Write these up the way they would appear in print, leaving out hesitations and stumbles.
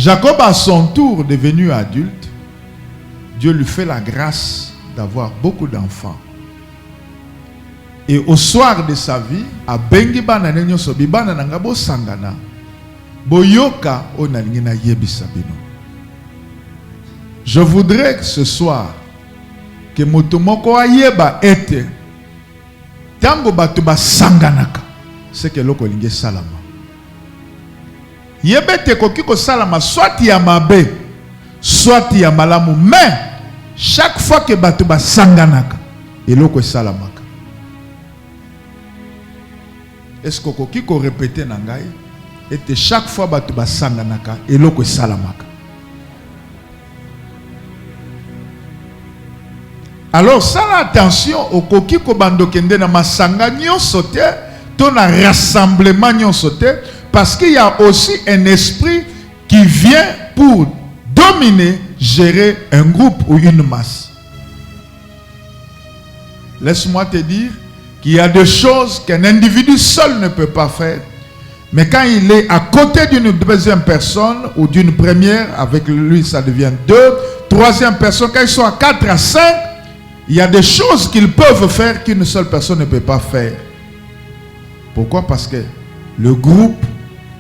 Jacob, à son tour devenu adulte, Dieu lui fait la grâce d'avoir beaucoup d'enfants. Et au soir de sa vie, à Bengibana Nenyoso Bibana Nangabo Sangana, Boyoka Onalina Yebisabino. Je voudrais que ce soir, que Motomoko Ayeba ete, Tango Batuba Sanganaka, c'est que l'oko linge salama. Yebete kokiko salama, soit yamabe, soit yamalamu, mais chaque fois que Batuba Sanganaka, et l'oko salamaka. Est-ce que kokiko répéter nangai, et chaque fois Batuba Sanganaka, et l'oko salamaka. Alors, ça attention au koki ko bando kende na masanga nyonso te, ton rassemblement nyonso te, parce qu'il y a aussi un esprit qui vient pour dominer, gérer un groupe ou une masse. Laisse-moi te dire qu'il y a des choses qu'un individu seul ne peut pas faire, mais quand il est à côté d'une deuxième personne ou d'une première, avec lui ça devient 2, troisième personne, quand ils sont à 4 à 5, il y a des choses qu'ils peuvent faire qu'une seule personne ne peut pas faire. Pourquoi? Parce que le groupe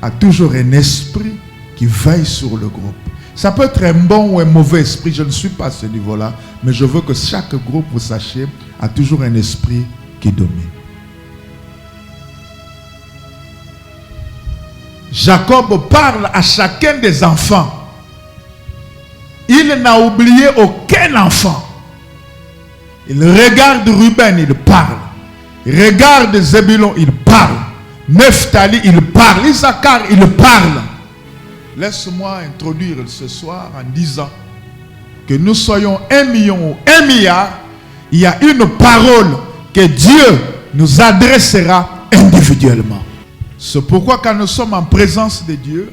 a toujours un esprit qui veille sur le groupe. Ça peut être un bon ou un mauvais esprit, je ne suis pas à ce niveau-là, mais je veux que chaque groupe, vous sachiez, a toujours un esprit qui domine. Jacob parle à chacun des enfants. Il n'a oublié aucun enfant. Il regarde Ruben, il parle. Il regarde Zébulon, il parle. Nephtali, il parle. Issachar, il parle. Laisse-moi introduire ce soir en disant que nous soyons 1 million ou 1 milliard, il y a une parole que Dieu nous adressera individuellement. C'est pourquoi quand nous sommes en présence de Dieu,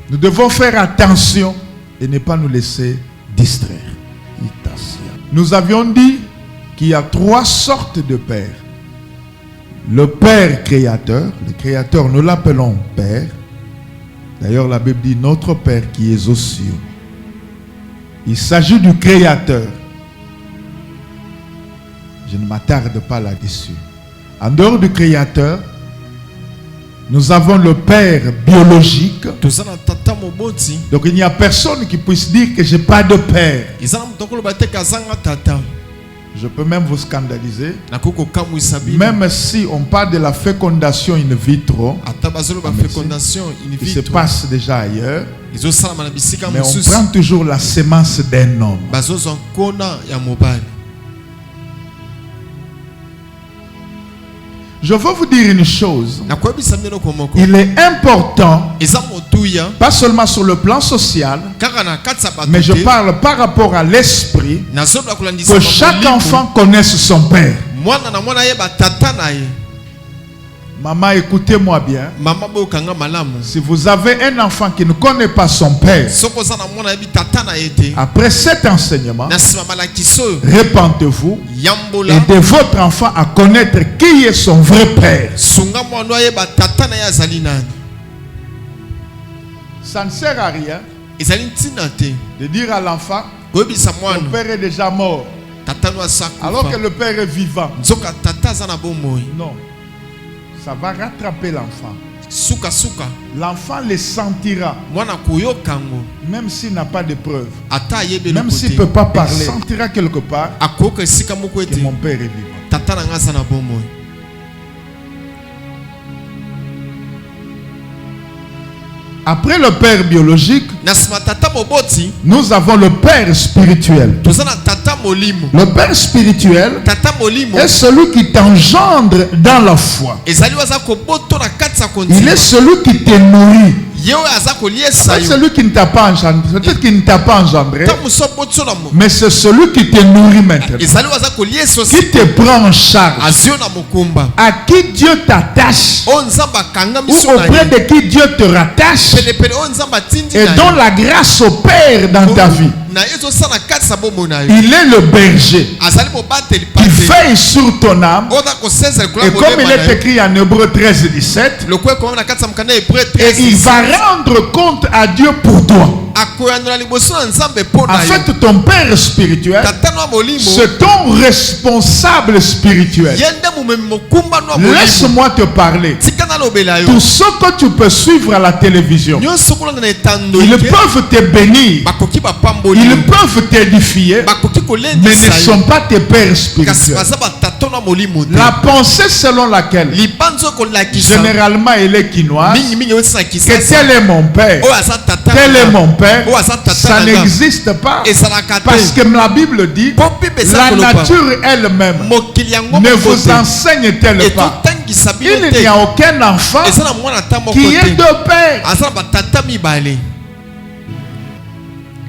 nous devons faire attention et ne pas nous laisser distraire. Nous avions dit qu'il y a 3 sortes de pères. Le Père créateur, le créateur nous l'appelons Père. D'ailleurs la Bible dit notre Père qui est aux cieux. Il s'agit du créateur. Je ne m'attarde pas là-dessus. En dehors du créateur, nous avons le Père biologique. Donc il n'y a personne qui puisse dire que je n'ai pas de Père. Je peux même vous scandaliser. Même si on parle de la fécondation in vitro, qui se passe déjà ailleurs, mais on prend toujours la sémence d'un homme. Je veux vous dire une chose. Il est important, pas seulement sur le plan social, mais je parle par rapport à l'esprit, que chaque enfant connaisse son père. Maman, écoutez-moi bien. Si vous avez un enfant qui ne connaît pas son père, après cet enseignement, répentez-vous, aidez votre enfant à connaître qui est son vrai père. Ça ne sert à rien de dire à l'enfant, ton père est déjà mort, alors que le père est vivant. Non. Ça va rattraper l'enfant. L'enfant le sentira. Même s'il n'a pas de preuves. Même s'il ne peut pas parler. Il sentira quelque part que mon père est vivant. Après le père biologique, nous avons le père spirituel. Le père spirituel est celui qui t'engendre dans la foi. Il est celui qui te nourrit. C'est celui qui ne t'a pas engendré. Peut-être qu'il ne t'a pas engendré, mais c'est celui qui te nourrit maintenant, qui te prend en charge, à qui Dieu t'attache, ou auprès de qui Dieu te rattache, et dont la grâce opère dans ta vie. Il est le berger qui veille sur ton âme. Et comme il est écrit en Hébreux 13, 17, et il va rendre compte à Dieu pour toi. En fait, ton père spirituel, c'est ton responsable spirituel. Laisse-moi te parler. Tout ce que tu peux suivre à la télévision, ils peuvent te bénir, ils peuvent t'édifier, mais ne sont pas tes pères spirituels. La pensée selon laquelle, généralement, elle est quinoise, que tel est mon père, tel est mon père, ça n'existe pas. Parce que la Bible dit, la nature elle-même ne vous enseigne-t-elle pas? Il n'y a aucun enfant qui est de père.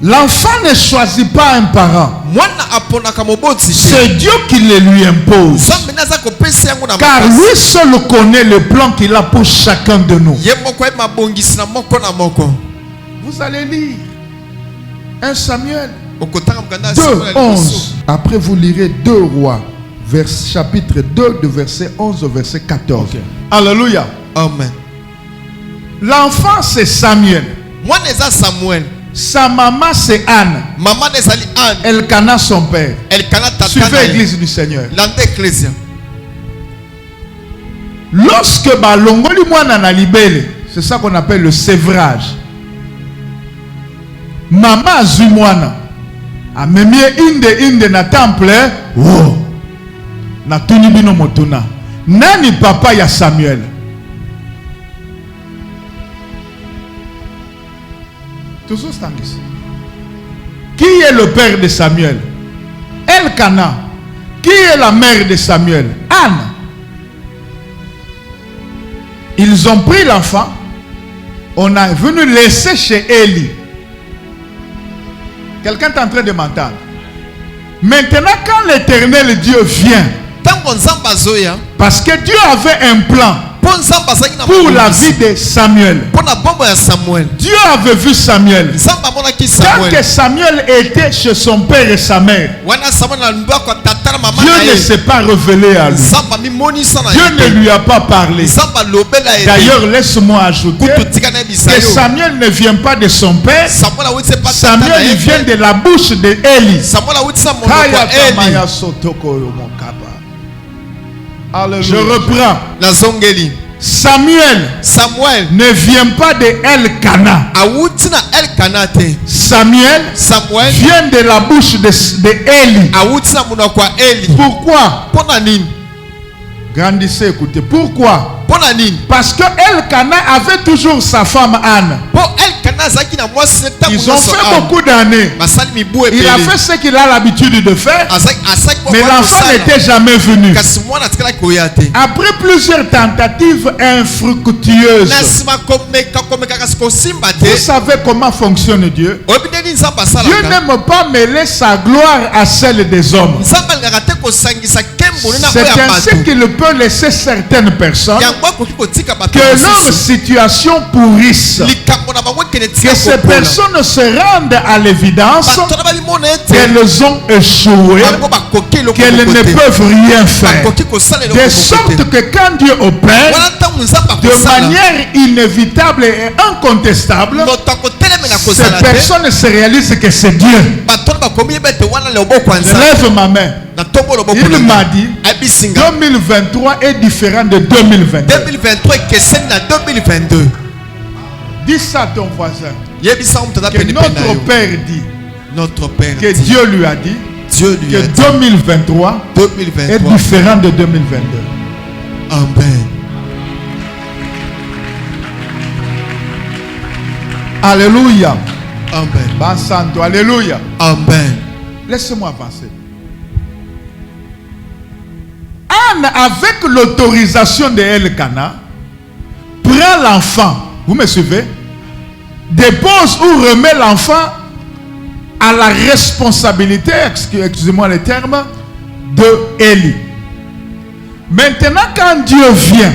L'enfant ne choisit pas un parent. C'est Dieu qui le lui impose. Car lui seul connaît le plan qu'il a pour chacun de nous. Vous allez lire 1 Samuel 2:11. Après vous lirez 2 Rois, chapitre 2 de verset 11 au verset 14. Okay. Alléluia. Amen. L'enfant c'est Samuel. Sa maman c'est Anne. Elkana son père. Suivez l'église du Seigneur. Lorsque balongoli mwana na libele, c'est ça qu'on appelle le sévrage. Maman azumwana amemie inde na temple. Oh. Na tuni bino motuna. Nani papa ya Samuel? Toujours stangis. Qui est le père de Samuel? Elkana. Qui est la mère de Samuel? Anne. Ils ont pris l'enfant. On a venu laisser chez Élie. Quelqu'un est en train de m'entendre. Maintenant, quand l'Éternel Dieu vient, parce que Dieu avait un plan pour la vie de Samuel. Dieu avait vu Samuel. Quand que Samuel était chez son père et sa mère, Dieu ne s'est pas révélé à lui. Dieu ne lui a pas parlé. D'ailleurs, laisse-moi ajouter que Samuel ne vient pas de son père. Samuel il vient de la bouche de Élie. Je reprends. Samuel ne vient pas de Elkana. Samuel vient de la bouche de Élie. Pourquoi? Grandissez, écoutez. Pourquoi? Parce que Elkana avait toujours sa femme Anne. Ils ont fait beaucoup d'années. Il a fait ce qu'il a l'habitude de faire. Mais l'enfant n'était jamais venu. Après plusieurs tentatives infructueuses. Vous savez comment fonctionne Dieu? Dieu n'aime pas mêler sa gloire à celle des hommes. C'est ainsi qu'il peut laisser certaines personnes que leur situation pourrisse, que ces personnes se rendent à l'évidence qu'elles ont échoué, qu'elles ne peuvent rien faire, de sorte que quand Dieu opère de manière inévitable et incontestable, ces personnes se réalisent que c'est Dieu. Je lève ma main. Il m'a dit 2023 est différent de 2022. 2023 est 2022. Dis ça à ton voisin. Que notre Père dit. Que Dieu lui a dit. Que 2023 est différent de 2022. Amen. Alléluia. Amen. Bansanto. Alléluia. Amen. Laisse-moi avancer. Anne, avec l'autorisation de Elkana, prend l'enfant. Vous me suivez? Dépose ou remet l'enfant à la responsabilité, excusez-moi le terme, de Élie. Maintenant, quand Dieu vient,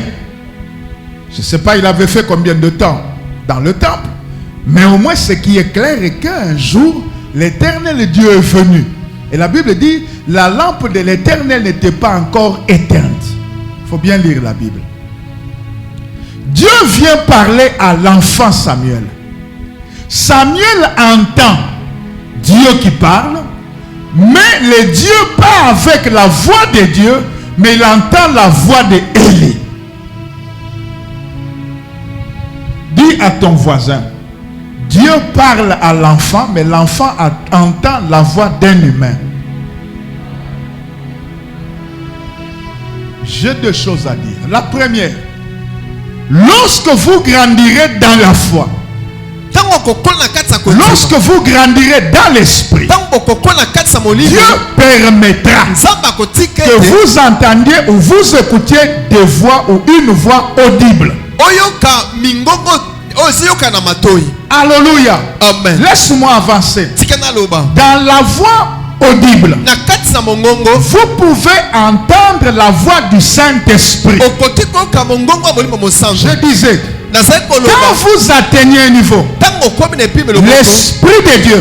je ne sais pas, il avait fait combien de temps dans le temple, mais au moins ce qui est clair est qu'un jour, L'Éternel Dieu est venu. Et la Bible dit, la lampe de l'Éternel n'était pas encore éteinte. Il faut bien lire la Bible. Dieu vient parler à l'enfant Samuel. Samuel entend Dieu qui parle, mais le Dieu pas avec la voix de Dieu, mais il entend la voix de Élie. Dis à ton voisin, Dieu parle à l'enfant, mais l'enfant entend la voix d'un humain. J'ai deux choses à dire. La première, lorsque vous grandirez dans la foi, lorsque vous grandirez dans l'esprit, Dieu permettra que vous entendiez ou vous écoutiez des voix ou une voix audible. Alléluia. Amen. Laisse-moi avancer. Dans la voix audible, vous pouvez entendre la voix du Saint-Esprit. Je disais, quand vous atteignez un niveau, l'Esprit de Dieu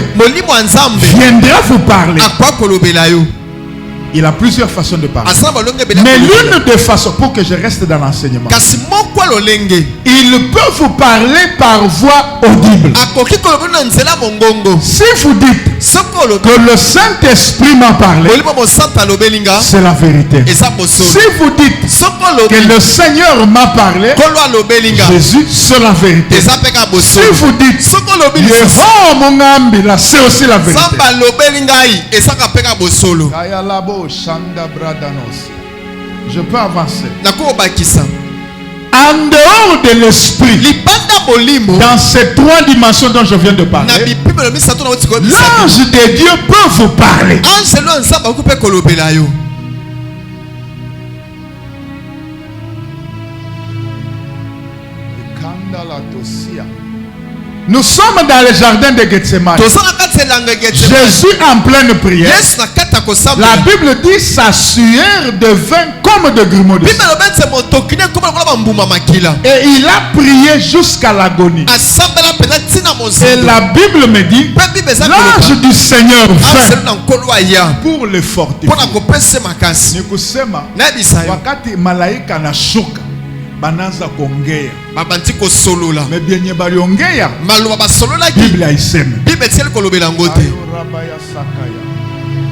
viendra vous parler. Il a plusieurs façons de parler. Mais l'une des façons, pour que je reste dans l'enseignement, il peut vous parler par voix audible. Si vous dites que le Saint-Esprit m'a parlé, c'est la vérité. Si vous dites que le Seigneur m'a parlé, Jésus, c'est la vérité. Si vous dites Yehova Mongambila, c'est aussi la vérité. Je peux avancer. En dehors de l'esprit, dans ces trois dimensions dont je viens de parler, l'ange de Dieu peut vous parler. Nous sommes dans le jardin de Gethsemane. Jésus en pleine prière. La Bible dit sa sueur devint comme de grumeaux de sang. Et il a prié jusqu'à l'agonie. Et la Bible me dit, l'ange du Seigneur vint pour le fortifier. Nikusema, wakati malaika anashuka, bananza kuongea. Mais bien baliongea, Bible haisemi.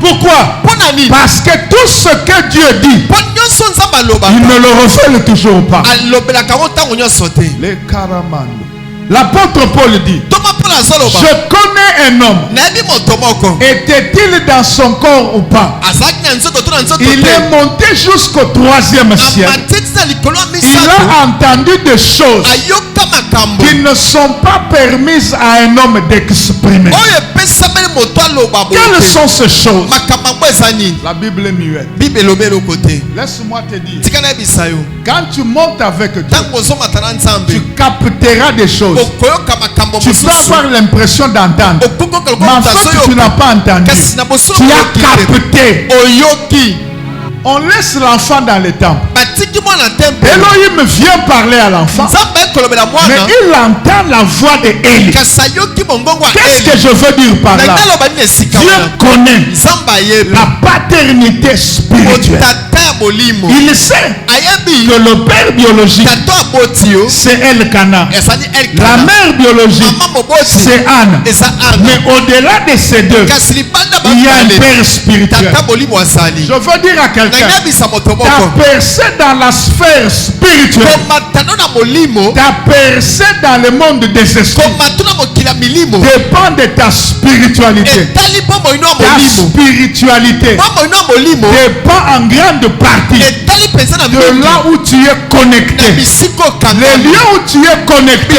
Pourquoi? Parce que tout ce que Dieu dit, il ne le refait toujours pas. Les caramando. L'apôtre Paul dit, je connais un homme. Était-il dans son corps ou pas? Il est monté jusqu'au 3e ciel. Il a entendu des choses qui ne sont pas permises à un homme d'exprimer. Quelles sont ces choses? La Bible est muette. Laisse-moi te dire, quand tu montes avec Dieu, tu capteras des choses. Tu peux avoir l'impression d'entendre, mais en fait tu n'as pas entendu. Tu as capté. On laisse l'enfant dans le temple. Elohim vient parler à l'enfant, mais il entend la voix de Élie. Qu'est-ce que je veux dire par là? Dieu connaît la paternité spirituelle. Il sait que le père biologique, c'est Elkana. La mère biologique, c'est Anne. Mais au-delà de ces deux, il y a un père spirituel. Je veux dire à quelqu'un, t'as percé dans la sphère spirituelle, t'as percé dans le monde des esprits, dépend de ta spiritualité. Ta spiritualité dépend en grande partie de là où tu es connecté. Le lieu où tu es connecté,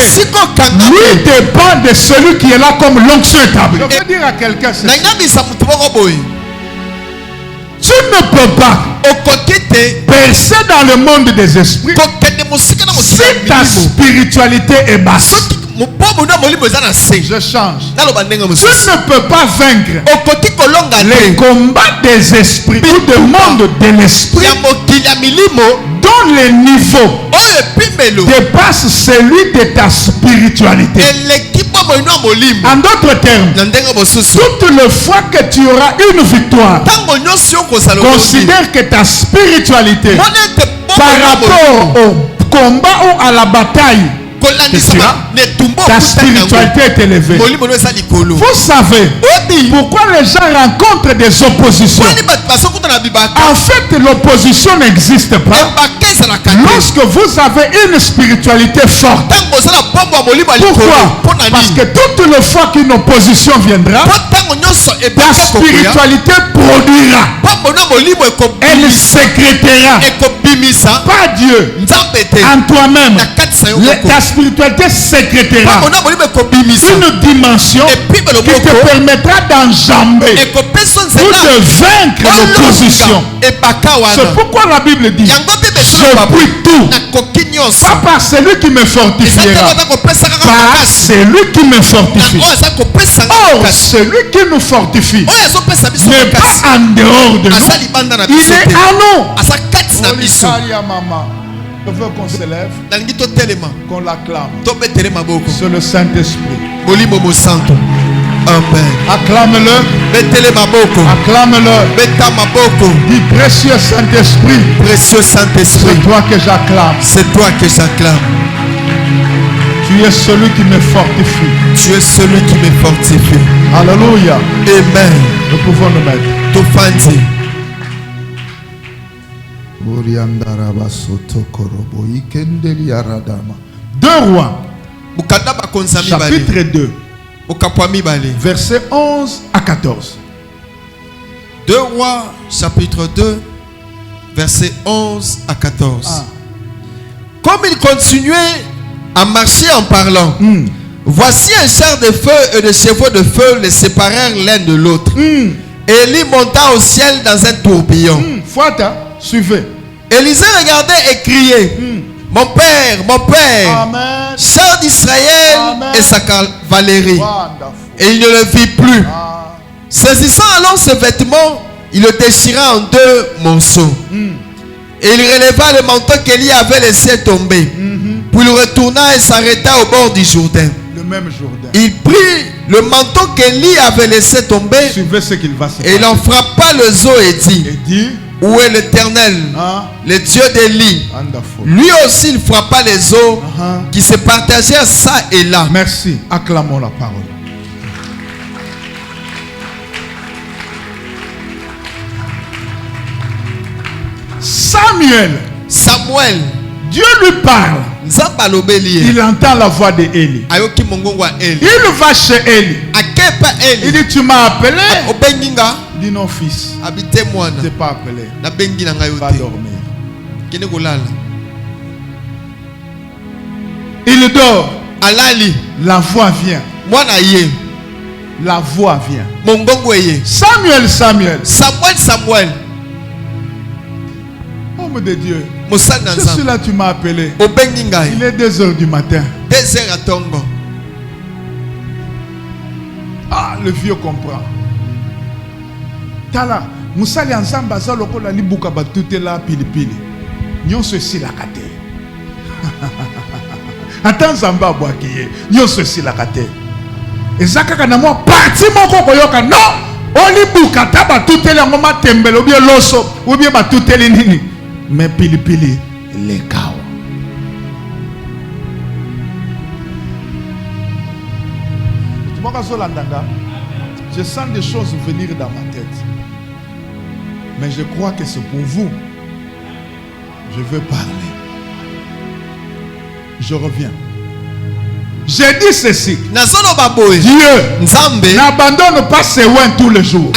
lui dépend de celui qui est là comme l'onction établie. Je veux dire à quelqu'un ceci. Tu ne peux pas percer dans le monde des esprits si ta spiritualité est basse. Je change. Tu ne peux pas vaincre les combats des esprits ou du monde de l'esprit dont le niveau dépasse celui de ta spiritualité. En d'autres termes, toutes les fois que tu auras une victoire, considère que ta spiritualité par rapport au combat ou à la bataille que tu as, ta spiritualité est élevée. Vous savez pourquoi les gens rencontrent des oppositions? En fait, l'opposition n'existe pas lorsque vous avez une spiritualité forte. Pourquoi? Parce que toutes les fois qu'une opposition viendra, ta spiritualité produira. Elle sécrétera. Pas Dieu. En toi-même. Ta spiritualité sécrétera une dimension qui te permettra d'enjamber ou de vaincre l'opposition. C'est pourquoi la Bible dit: je puis tout, pas par celui qui me fortifiera, par celui qui me fortifie. Or, celui qui nous fortifie n'est pas en dehors de nous, il est à nous. Je veux qu'on se lève, qu'on l'acclame. C'est le Saint-Esprit. Amen. Acclame-le. Acclame-le. Dis: précieux Saint-Esprit. Précieux Saint-Esprit. C'est toi que j'acclame. C'est toi que j'acclame. Tu es celui qui me fortifie. Tu es celui qui me fortifie. Alléluia. Amen. Nous pouvons nous mettre. Tout fanti. 2 Rois, chapitre 2, versets 11 à 14. 2 Rois, chapitre 2, versets 11 à 14. Comme il continuait à marcher en parlant, voici un char de feu et de chevaux de feu les séparèrent l'un de l'autre. Et Élie monta au ciel dans un tourbillon. Suivez. Élisée regardait et criait: mon père, Amen. char d'Israël et sa cavalerie. Wonderful. Et il ne le vit plus. Saisissant alors ses vêtements, il le déchira en 2 morceaux. Et il releva le manteau qu'Élie avait laissé tomber. Puis il retourna et s'arrêta au bord du Jourdain. Le même Jourdain. Il prit le manteau qu'Élie avait laissé tomber. Suivez ce qu'il va se et il en frappa le dos et dit: où est l'Éternel, le Dieu d'Élie? Lui aussi il frappa les eaux qui se partagèrent ça et là. Merci. Acclamons la parole. Samuel, Dieu lui parle. Il entend la voix d'Élie. Il va chez Élie. Il dit: tu m'as appelé? Il dit: non, fils, je ne t'ai pas appelé. Va dormir. Il dort. La voix vient. La voix vient. Samuel. Homme de Dieu, je suis là, tu m'as appelé. Il est 2 heures du matin. Le vieux comprend. Tala, musali ensemble aza lokola libuka batutela pilipili. Nyonso esilaka te. Ata nzambe abwaki ye, nyonso esilaka te. Eza kaka na mwa parti moko koyoka no, olibuka ta batuteli yango matembele ou bien loso ou bien batuteli nini. Mais pilipili le kao. Je sens des choses venir dans ma tête. Mais je crois que c'est pour vous. Je veux parler. Je reviens. J'ai dit ceci. Dieu n'abandonne pas ses oins tous les jours.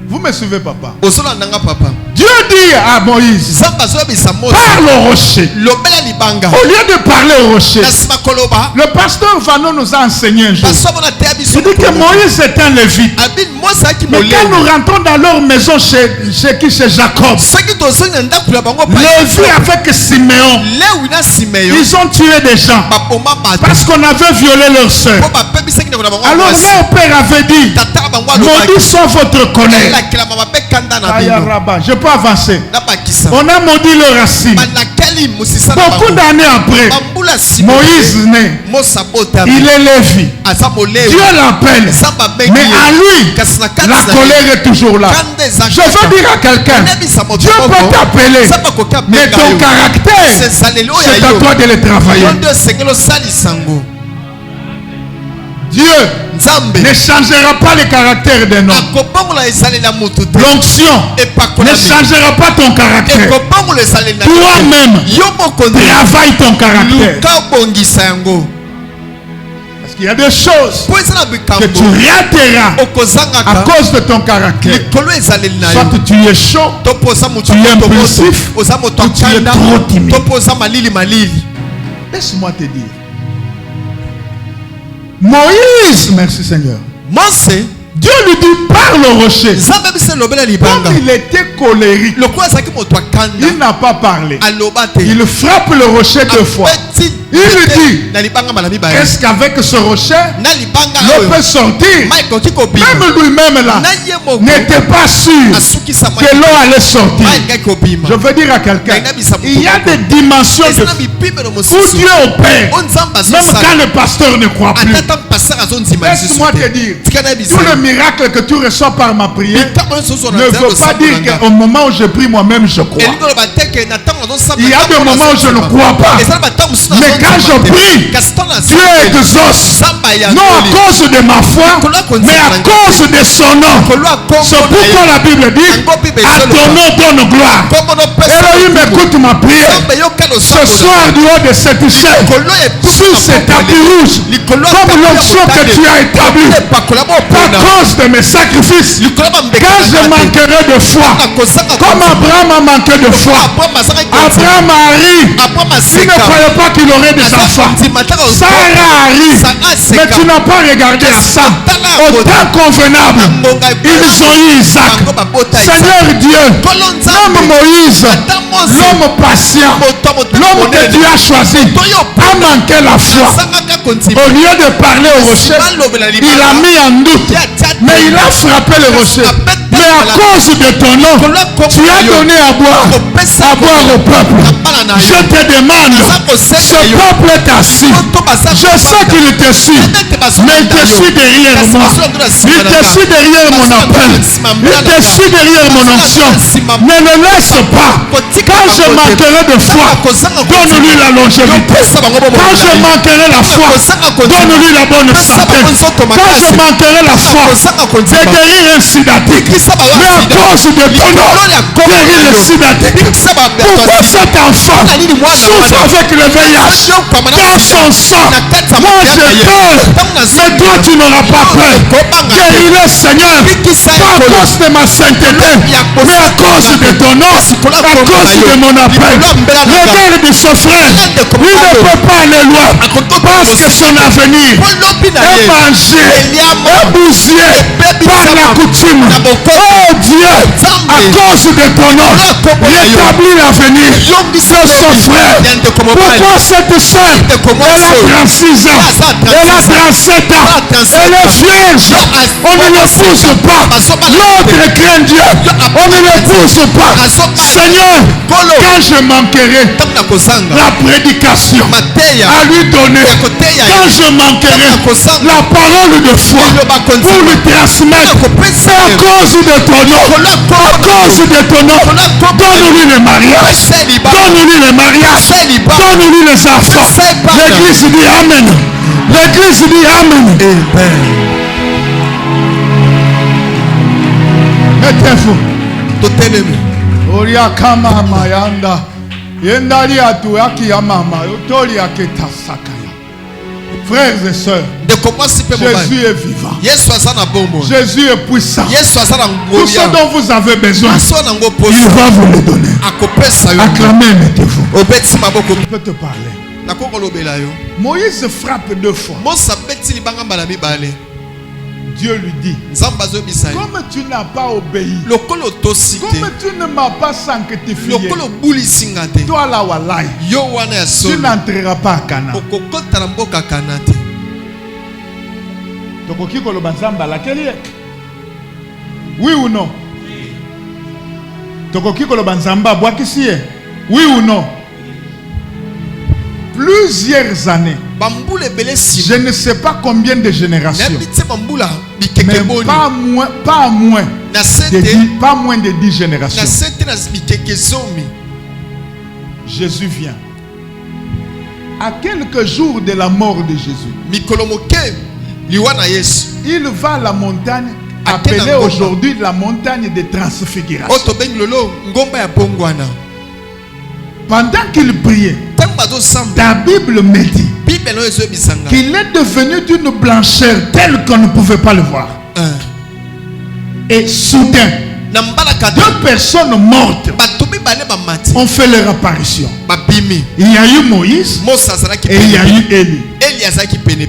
Vous me suivez, papa? Dieu dit à Moïse: parle au rocher. Au lieu de parler au rocher, le pasteur Vano nous a enseigné un jour. Il dit que Moïse est un lévite. Mais quand nous rentrons dans leur maison chez Jacob, Lévi avec Siméon, ils ont tué des gens parce qu'on avait violé leur soeur. Alors mon père avait dit: maudit soit votre colère. Je peux avancer. On a maudit le racine. Beaucoup d'années après, Moïse naît. Il est Lévi. Dieu l'appelle. Mais à lui, la colère est toujours là. Je veux dire à quelqu'un, Dieu peut t'appeler, mais ton caractère, c'est à toi de le travailler. Dieu ne changera pas le caractère d'un homme. L'onction ne changera pas ton caractère. Toi-même, travaille ton caractère. Parce qu'il y a des choses que tu rateras à cause de ton caractère. Soit tu es chaud, tu es impulsif, ou tu es trop timide. Laisse-moi te dire. Moïse, merci Seigneur. Dieu lui dit parle au rocher. Comme il était colérique, il n'a pas parlé. Il frappe le rocher 2 fois. Il lui dit, est-ce qu'avec ce rocher, l'eau peut sortir? Même lui-même là, n'était pas sûr que l'eau allait sortir. Je veux dire à quelqu'un, il y a des dimensions où Dieu opère, même quand le pasteur ne croit plus. Laisse-moi te dire, tout le miracle que tu reçois par ma prière ne veut pas dire qu'au moment où je prie moi-même, je crois. Il y a des moments où je ne crois pas. Mais quand je prie, Dieu exauce. Non à cause de ma foi, mais à cause de son nom. C'est pourquoi la Bible dit, à ton nom donne gloire. Elohim, écoute ma prière. Ce soir, du haut de cette chaîne, sur cet tapis rouge, comme l'onction que tu as établie, à cause de mes sacrifices, quand je manquerai de foi, comme Abraham a manqué de foi, Abraham a ri, il ne croyait pas qu'il aurait des enfants. Sarah a ri, mais tu n'as pas regardé à ça. Au temps convenable, ils ont eu Isaac. Seigneur Dieu, l'homme Moïse, l'homme patient, l'homme que tu as choisi, a manqué la foi. Au lieu de parler au rocher, il a mis en doute, mais il a frappé le rocher. Mais à cause de ton nom, tu as donné à boire au peuple. Je te demande, ce peuple est assis. Je sais qu'il te suit, mais il te suit derrière moi. Il te suit derrière mon appel. Il te suit derrière mon onction. Ne le laisse pas. Quand je manquerai de foi, donne-lui la longévité. Quand je manquerai la foi, donne-lui la bonne santé. Quand je manquerai la foi, de guérir un sidatique. Mais à cause de ton nom, guérir le sidatique. Pourquoi cet enfant souffre avec le VIH dans son sang? Moi je peur, mais toi tu n'auras pas peur. Guéris-le Seigneur, pas à cause de ma sainteté, mais à cause de ton nom, à cause de mon appel. Regarde ce frère, il ne peut pas aller loin parce que son avenir est mangé, est bousillé par la coutume. Oh Dieu, à cause de ton nom, rétablis l'avenir de son frère. Pourquoi cette soeur, elle a 36 ans, elle a 37 ans, elle est vierge, on ne l'épouse pas. L'autre craint Dieu, on ne l'épouse pas. Seigneur, quand je manquerai la prédication à lui donner, quand je manquerai la parole de foi pour lui transmettre, c'est à cause de ton nom, à cause de ton nom, donne-lui le mariage, donne-lui le mariage, donne-lui les enfants. L'église dit Amen. L'église dit Amen. Mettez-vous. Oria kama mayanda. Yendari atuaki ya mama. Otori aketa sakaya. Frères et sœurs, Jésus est vivant. Jésus est puissant. Tout ce dont vous avez besoin, il va vous le donner. Acclamez, mettez-vous. Je peux te parler. Moïse frappe 2 fois. Dieu lui dit, comme tu n'as pas obéi, comme tu ne m'as pas sanctifié, toi là, walai, tu n'entreras pas à Canaan. Oui ou non? Tokoki koloba nzamba abwakisi ye. Oui ou non? Plusieurs années. Je ne sais pas combien de générations. Mais pas moins de 10 générations. Jésus vient. À quelques jours de la mort de Jésus, il va à la montagne appelée aujourd'hui la montagne de transfiguration. Pendant qu'il priait, la Bible me dit qu'il est devenu d'une blancheur telle qu'on ne pouvait pas le voir. Et soudain, 2 personnes mortes ont fait leur apparition. Il y a eu Moïse et il y a eu Élie.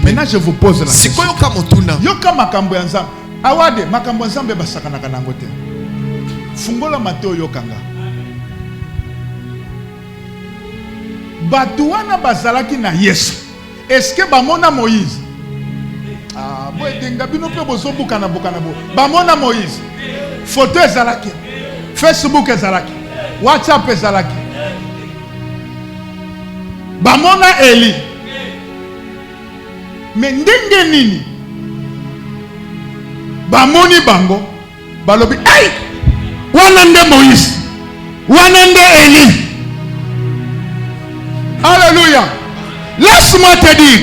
Maintenant je vous pose la question. Yoka makambo ya Nzambe. Awade makambo ya Nzambe basakana kanango te. Fungola Mateo yokanga. Batu wana bazalaki na Yesu. Est-ce que bamona Moïse? Ah, boy denga bino pe bozobuka na boka na bo. Bamona Moïse. Photo ezalaki. Facebook ezalaki. WhatsApp ezalaki. Bamona Eli. Mais ndenge nini? Bamoni bango. Balobi, hey! Wanande Moïse. Wanande Eli. Alléluia. Laisse-moi te dire,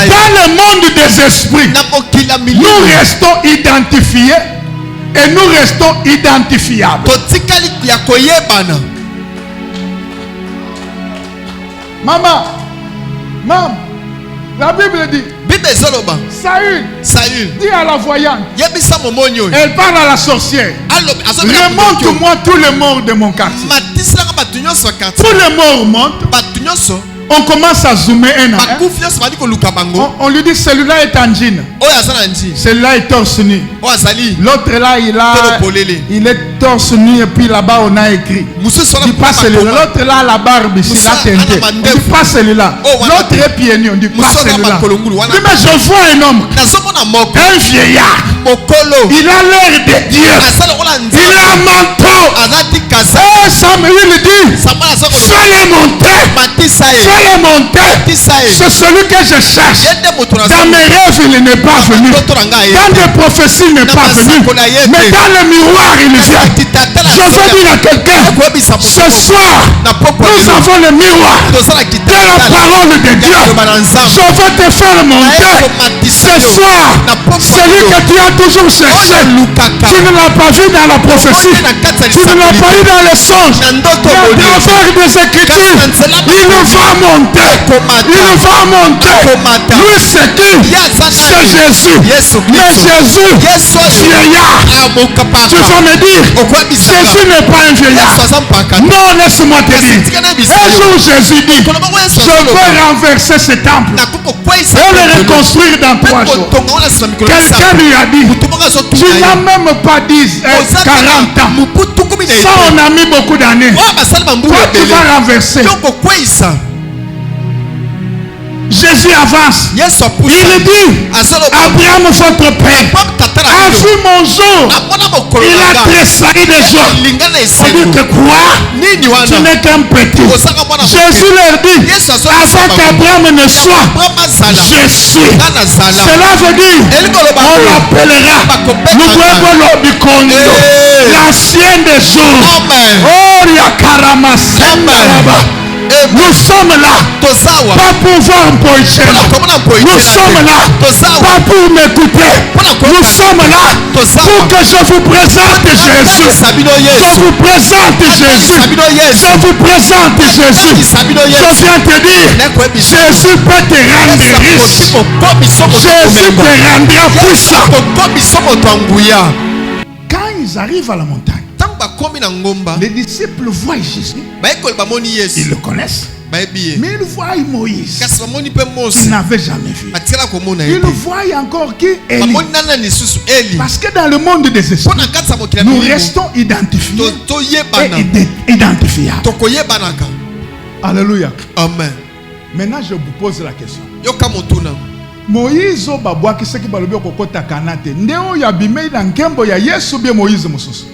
dans le monde des esprits, nous restons identifiés et nous restons identifiables. Maman, la Bible dit, Saül dit à la voyante, elle parle à la sorcière, remonte-moi tous les morts de mon quartier. Tous les morts montent. On commence à zoomer un à un. On lui dit celui-là est angine. Celui-là est torse nu. L'autre là il est torse nu et puis là-bas on a écrit. On dit pas celui-là. L'autre là la barbe ici la teintée. On dit pas celui-là. L'autre est pieds nus. On dit pas celui-là. Mais je vois un homme, un vieillard. Il a l'air de Dieu. Il a un manteau. Et Samuel dit, fais-le monter. Fais-le monter. C'est celui que je cherche. Dans mes rêves, il n'est pas venu. Dans des prophéties, il n'est pas venu. Mais dans le miroir, il vient. Je veux dire à quelqu'un, ce soir, nous avons le miroir de la parole de Dieu. Je veux te faire monter. Ce soir, celui que tu as toujours cherché, tu ne l'as pas vu dans la prophétie. Tu ne l'as pas eu dans les songes. Mais à travers des Écritures, il nous va monter. Il va monter. Lui, c'est qui? C'est Jésus. Mais Jésus, vieillard. Tu vas me dire, Jésus n'est pas un vieillard. Non, laisse-moi te dire. Un jour, Jésus dit, je veux renverser ce temple et le reconstruire dans 3 jours. Quelqu'un lui a dit, tu n'as même pas 40 ans. Ça, on a mis beaucoup d'années. Toi, tu vas renverser. Jésus avance. Il dit, Abraham, votre père, a vu mon jour. Il a tressailli des jours. On dit que quoi? Tu n'es qu'un petit. Jésus leur dit, avant qu'Abraham ne soit, je suis. Cela veut dire, on l'appellera l'ancien des jours. Oh, Yakarama Sandaraba. Nous sommes là, pas pour voir un poète. Nous sommes là, pas pour m'écouter. Nous sommes là, pour que je vous présente Jésus. Je vous présente Jésus. Je vous présente Jésus. Je viens te dire, Jésus peut te rendre riche. Jésus te rendra puissant. Quand ils arrivent à la montagne, les disciples voient Jésus. Ils le connaissent. Mais ils voient Moïse. Ils n'avaient jamais vu. Ils voient encore qui? Élie. Parce que dans le monde des esprits, nous restons identifiés et identifiables. Alléluia. Amen. Maintenant, je vous pose la question. Moïse babwaki seki balobi kokota kanate ndeo ya bimei na nkembo ya Yesu bien Moïse mususu.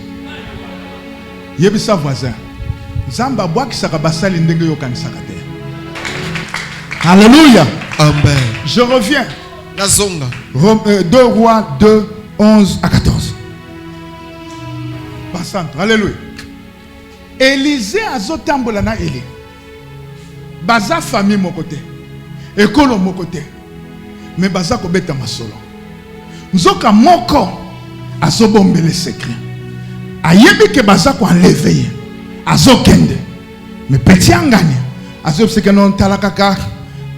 Yebisa voisin. Zamba bois qui sera basali ndenge yo kanisaka te. Alléluia. Amen. Je reviens. La zonga. 2 Rois 2, 11 à 14. Passante. Alléluia. Élisée a zotambola na Élie. Baza famille mon côté. Ekolo mon côté. Mais baza ko beta masolo. Nzoka moko azobombele secret. Ayebi ke baza ko enlever. Azokende. Mais petit angani. Azobseke non talakaka.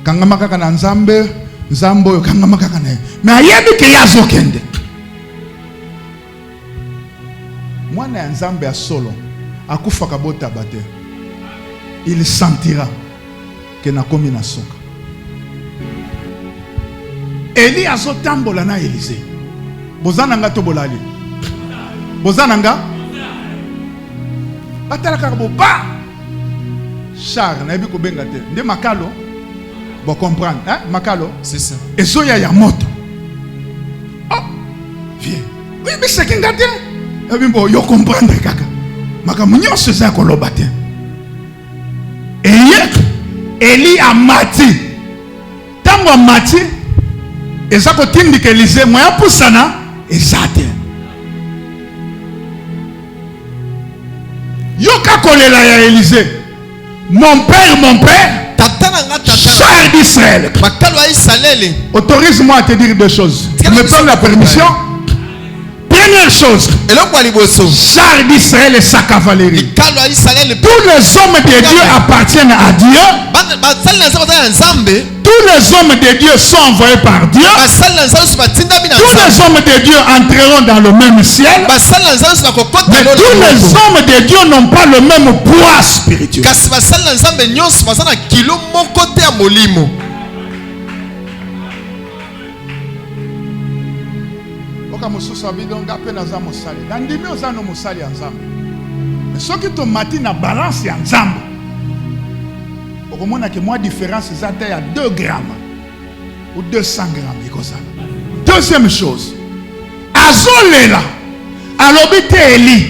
Kangama kaka na nzambe. Nzambo kangama kaka na. Mais ayebi ke yazokende. Mwana ya nzambe ya solo. Akufaka bota bate. Il sentira que na komi na soka. Eli azotambola na Élisée. Bozananga to bolali. Bozananga? Batala karbo ba. Char na ebi ko benga te. Nde makalo? Bo comprendre, hein? Makalo? C'est ça. Ezoya ya moto. Oh, viens. Oui, mais c'est kinga te. Ebi bo yo comprendre kaka. Makamu nyonso za koloba te. Eye Eli amati. Tango amati ezako tindi ke Élisée moya pusana ezate. Yoka kolela ya Élisée. Mon père, char d'Israël. Autorise-moi à te dire deux choses. Tu me donnes la permission? Première chose, char d'Israël et sa cavalerie. Tous les hommes de Dieu appartiennent à Dieu. Tous les hommes de Dieu sont envoyés par Dieu. Tous les hommes de Dieu entreront dans le même ciel. Mais tous les hommes de Dieu n'ont pas le même poids spirituel. Mais ce qui te matin na balance ya nzambe. Okomona que moi différence c'est à 2 grammes ou 200 grammes. Deuxième chose, azolela alobi te Eli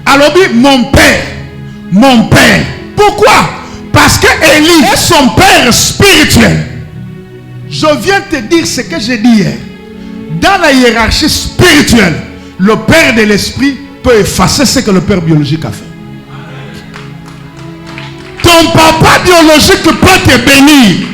alobi mon père. Pourquoi? Parce que Eli est son père spirituel. Je viens te dire ce que j'ai dit hier. Dans la hiérarchie spirituelle, le père de l'esprit peut effacer ce que le père biologique a fait. Ton papa biologique peut te bénir.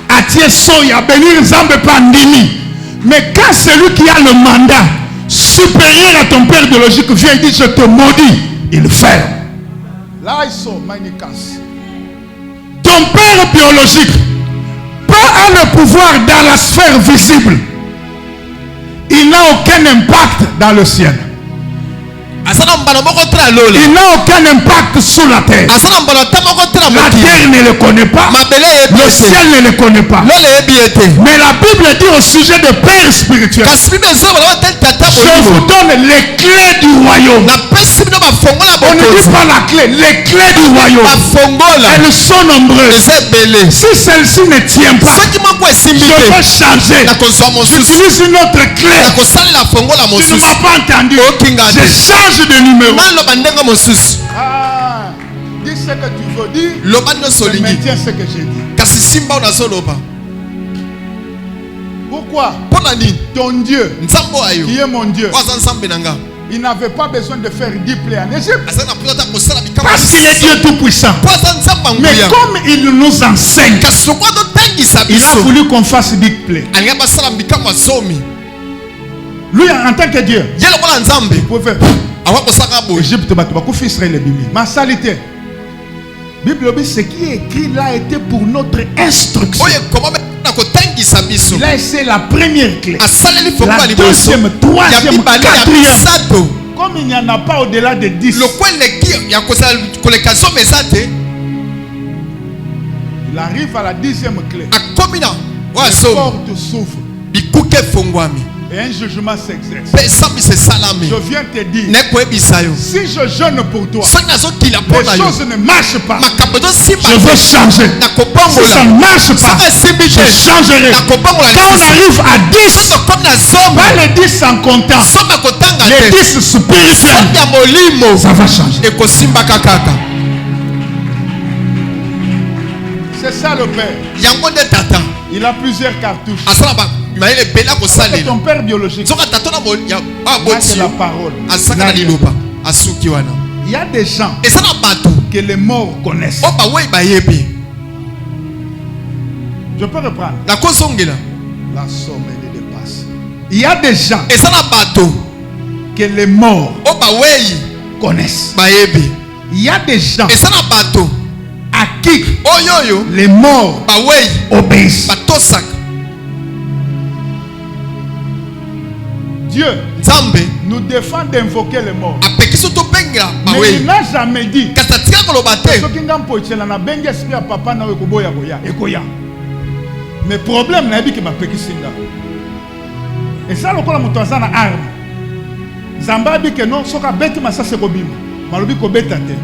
Atie soya, bénir Nzambe Pandini. Mais quand celui qui a le mandat supérieur à ton père biologique vient et dit je te maudis, il ferme. Là ils sont manikas. Ton père biologique peut avoir le pouvoir dans la sphère visible. Il n'a aucun impact dans le ciel. Il n'a aucun impact sur la terre. La terre ne le connaît pas. Le ciel ne le connaît pas. Mais la Bible dit au sujet de père spirituel, je vous donne les clés du royaume. On ne dit pas la clé, les clés du royaume. Elles sont nombreuses. Si celle-ci ne tient pas, je vais changer. J'utilise une autre clé. Tu ne m'as pas entendu. Je change de numéro. Dis ce que tu veux dire. Je maintiens ce que j'ai dit. Pourquoi? Ton Dieu, qui est mon Dieu, il n'avait pas besoin de faire 10 plaies en Égypte. Parce qu'il est Dieu tout-puissant. Mais comme il nous enseigne, il a voulu qu'on fasse 10 plaies. Lui, en tant que Dieu, il pouvait faire. Égypte, Israël est bimi. Ma salité. Bible dit ce qui est écrit là était pour notre instruction. Là, c'est la première clé. La deuxième, troisième, quatrième. Comme il n'y en a pas au-delà de 10. Il arrive à la 10e clé. Les portes s'ouvrent. Et un jugement s'exerce. Je viens te dire, si je jeûne pour toi, les choses ne marchent pas. Je veux changer. Si ça ne marche pas, je changerai. Quand on arrive à 10, pas les 10 sans comptant, les 10 spirituels, ça va changer. C'est ça le Père. Il a plusieurs cartouches. C'est ton père biologique. C'est la parole. Il y a des gens que les morts connaissent. Je peux reprendre. La somme les dépasse. Il y a des gens que les morts connaissent. Il y a des gens à qui les morts obéissent. Dieu nous défend d'invoquer les morts. Mais il n'a jamais dit mais problème n'a que ma pekisinga. Et ça le kola muto azana arme. Zamba bi que non soka beti masa se kobima. Malobi ko betate.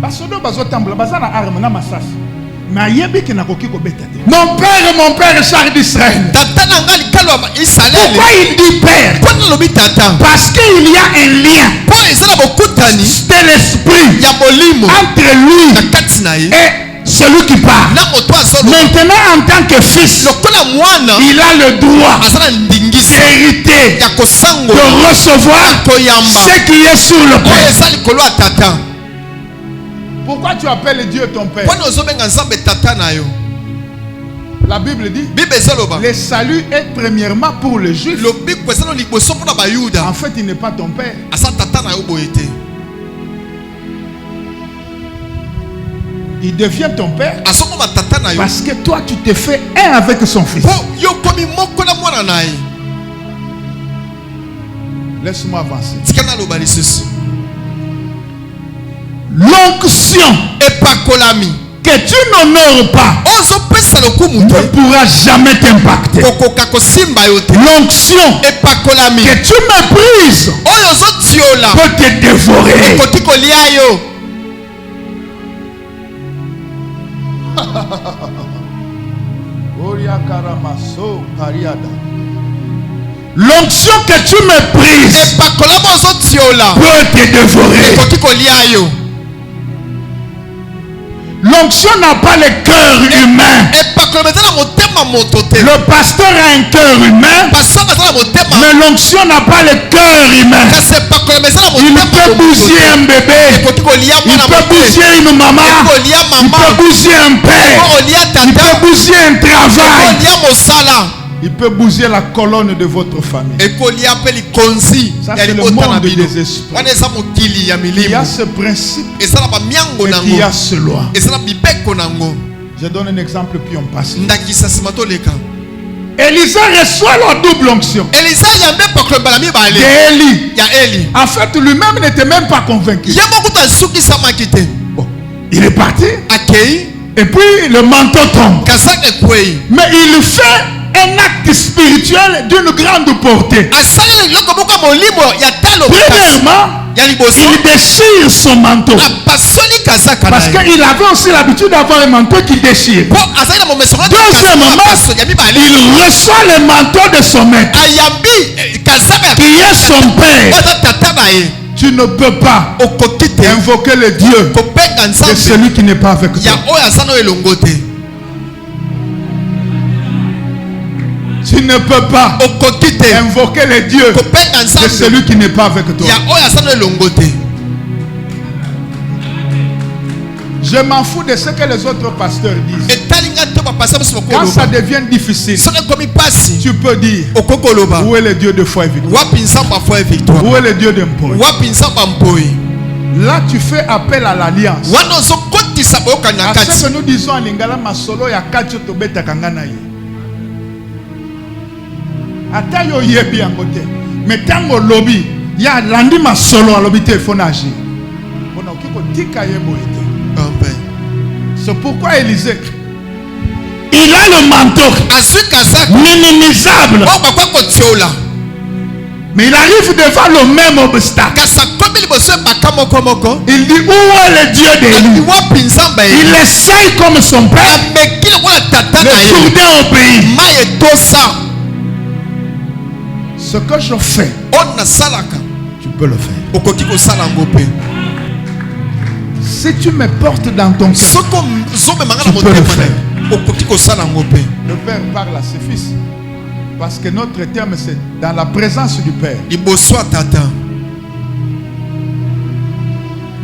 Basodo bazotambula bazana arme na masasi. Mais yebi que na koki ko betate. Mon père char d'Israël. Pourquoi il dit père? Parce qu'il y a un lien. C'est l'esprit entre lui et celui qui parle. Maintenant, en tant que fils, il a le droit d'hériter, de recevoir ce qui est sur le père. Pourquoi tu appelles Dieu ton père? La Bible dit le salut est premièrement pour le juif. En fait, il n'est pas ton père. Il devient ton père parce que toi tu te fais un avec son fils. Laisse-moi avancer. L'onction que tu n'honores pas ne pourra jamais t'impacter. L'onction que tu méprises peut te dévorer. L'onction que tu méprises peut te dévorer. L'onction n'a pas le cœur humain. Le pasteur a un cœur humain, mais l'onction n'a pas le cœur humain. Il peut bouger un bébé, il peut bouger une maman, il peut bouger un père, il peut bouger un travail, il peut bouger la colonne de votre famille. Ça c'est le monde des esprits. Il y a ce principe et il y a ce loi. Je donne un exemple puis on passe. Élisée reçoit la double onction d'Élie. En fait, lui-même n'était même pas convaincu. Bon, il est parti. Et puis le manteau tombe. Mais il fait un acte spirituel d'une grande portée. Premièrement, il déchire son manteau. Parce qu'il avait aussi l'habitude d'avoir un manteau qui déchire. Deuxièmement, il reçoit le manteau de son maître, qui est son père. Tu ne peux pas invoquer le Dieu de celui qui n'est pas avec toi. Tu ne peux pas invoquer le Dieu de celui qui n'est pas avec toi. Je m'en fous de ce que les autres pasteurs disent. Quand ça devient difficile, tu peux dire où est le Dieu de foi et victoire? Où est le Dieu de Mpoi? Là tu fais appel à l'alliance. À ce que nous disons en lingala masolo ya kacho tobeta kangana ye. Ata yo yebi angote. Metango lobby ya landi masolo alobi téléphone agir. Bona okiko tika yebo ete. C'est pourquoi Élisée, il a le manteau minimisable. Mais il arrive devant le même obstacle. Il dit, où est le Dieu d'Élie? Il essaye comme son père de tourner au pays. Ce que je fais, tu peux le faire. Si tu me portes dans ton cœur, tu peux le faire. Le Père parle à ses fils. Parce que notre terme, c'est dans la présence du Père.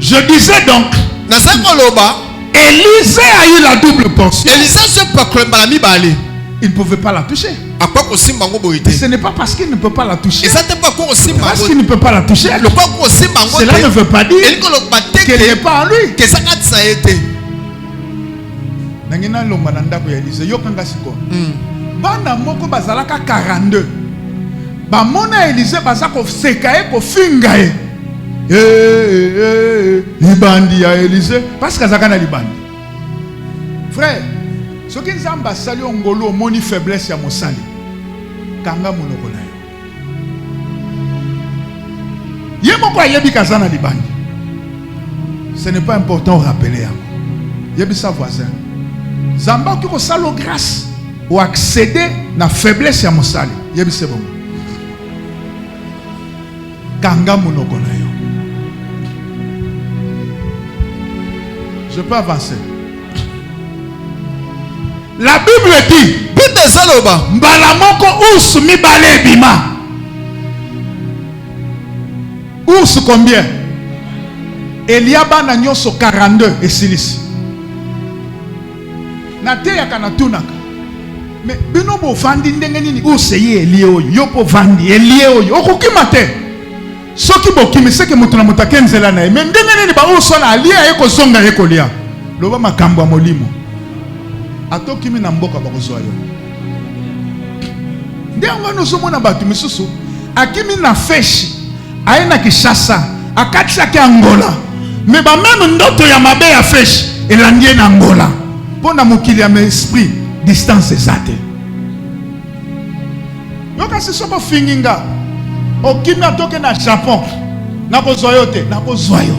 Je disais donc, Élisée a eu la double portion. Il ne pouvait pas la toucher. Ce n'est pas parce qu'il ne peut pas la toucher. Parce qu'il ne peut pas la toucher. Cela ne veut pas dire qu'elle n'est pas en lui. Bana moko bazalaka 42. Bamona Élisée bazako sekaye ko fingaye. Libandi ya Élisée parce que azaka na libandi. Frère, soki nzamba sali ongolo omoni faiblesse ya mosali. Kanga monoko na yo. Ye moko ayebi kazana libandi. Ce n'est pas important de rappeler yango. Yebi sa voisin. Zamba ki ko salo grâce ou accéder à la faiblesse ya mosali. Yebi c'est bon. Kanga monoko na yo. Je peux avancer. La Bible dit mbala moko urs mibale bima. Urs combien? Eliaba na nyoso 42 et silisi. Na te ya kana tunaka. Mais bino bo vandi ndenge nini useye elie oyo yo po vandi elie oyo okokima te soki bokimi seke mutu na mutu akenzela na ye mais ndenge nini ba usona alia ye kozonga ye kolia loba makambo ya molimo atokimi na mboka bakozwa yo ndenge nozomona batu misusu akimi na feshi aye na Kinshasa akatisaki Angola mais ba même ndoto ya mabe ya feshi elandi na Angola pona mokili ya esprit distance ezate. Yoka si sobo finginga. Okimi atoke na Japon. Nako zoyote, nako zoyo.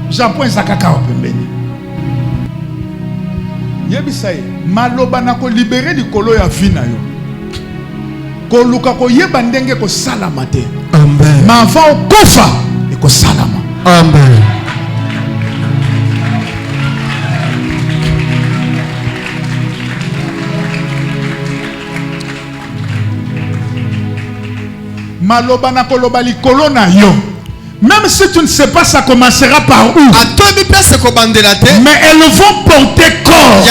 Japon ezakaka opembeni. Yebisaye, maloba nako libere likolo ya vie na yo. Ko luka ko yeba ndenge ko salama te. Amen. Ma va okofa e ko salama. Amen. Maloba na koloba likolo na yo. Même si tu ne sais pas ça commencera par où. Mais elles vont porter corps.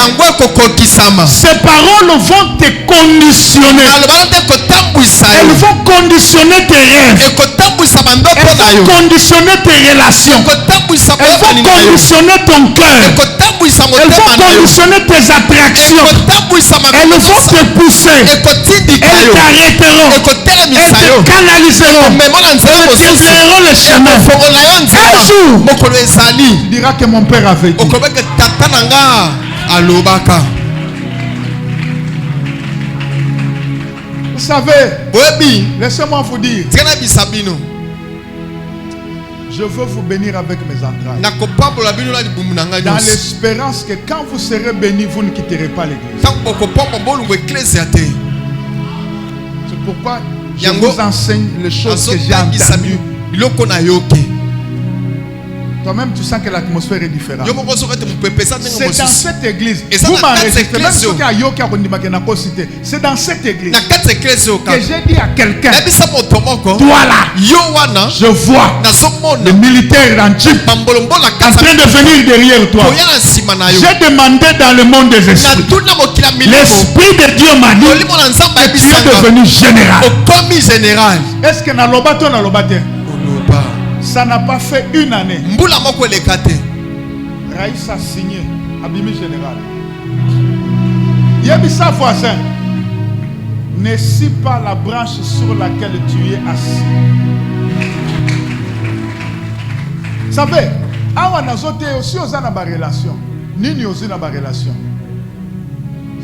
Ces paroles vont te conditionner. Elles vont conditionner tes rêves. Elles vont conditionner tes relations. Elles vont conditionner ton cœur. Elles vont conditionner tes attractions. Elles vont te pousser. Elles t'arrêteront. Elles te canaliseront. Elles t'éclaireront le chemin. Un jour, tu diras que mon père avait dit. Vous savez, laissez-moi vous dire, je veux vous bénir avec mes entrailles. Dans l'espérance que quand vous serez bénis, vous ne quitterez pas l'église. C'est pourquoi je vous enseigne les choses que j'ai entendues. Toi-même, tu sens que l'atmosphère est différente. C'est dans cette église. Vous m'enregistrez. Même ceux qui ont yoki à cité. C'est dans cette église que j'ai dit à quelqu'un, toi là, je vois le militaire en jeep en train de venir derrière toi. J'ai demandé dans le monde des esprits. L'esprit de Dieu m'a dit que tu es devenu général. Est-ce que na lobato na lobate? Ça n'a pas fait une année. Raïs a signé Abimi général. Yebisa voisin, ne scie pas la branche sur laquelle tu es assis. Vous savez, awa nazote aussi aux ana ba relation. Nini aussi na ba relation.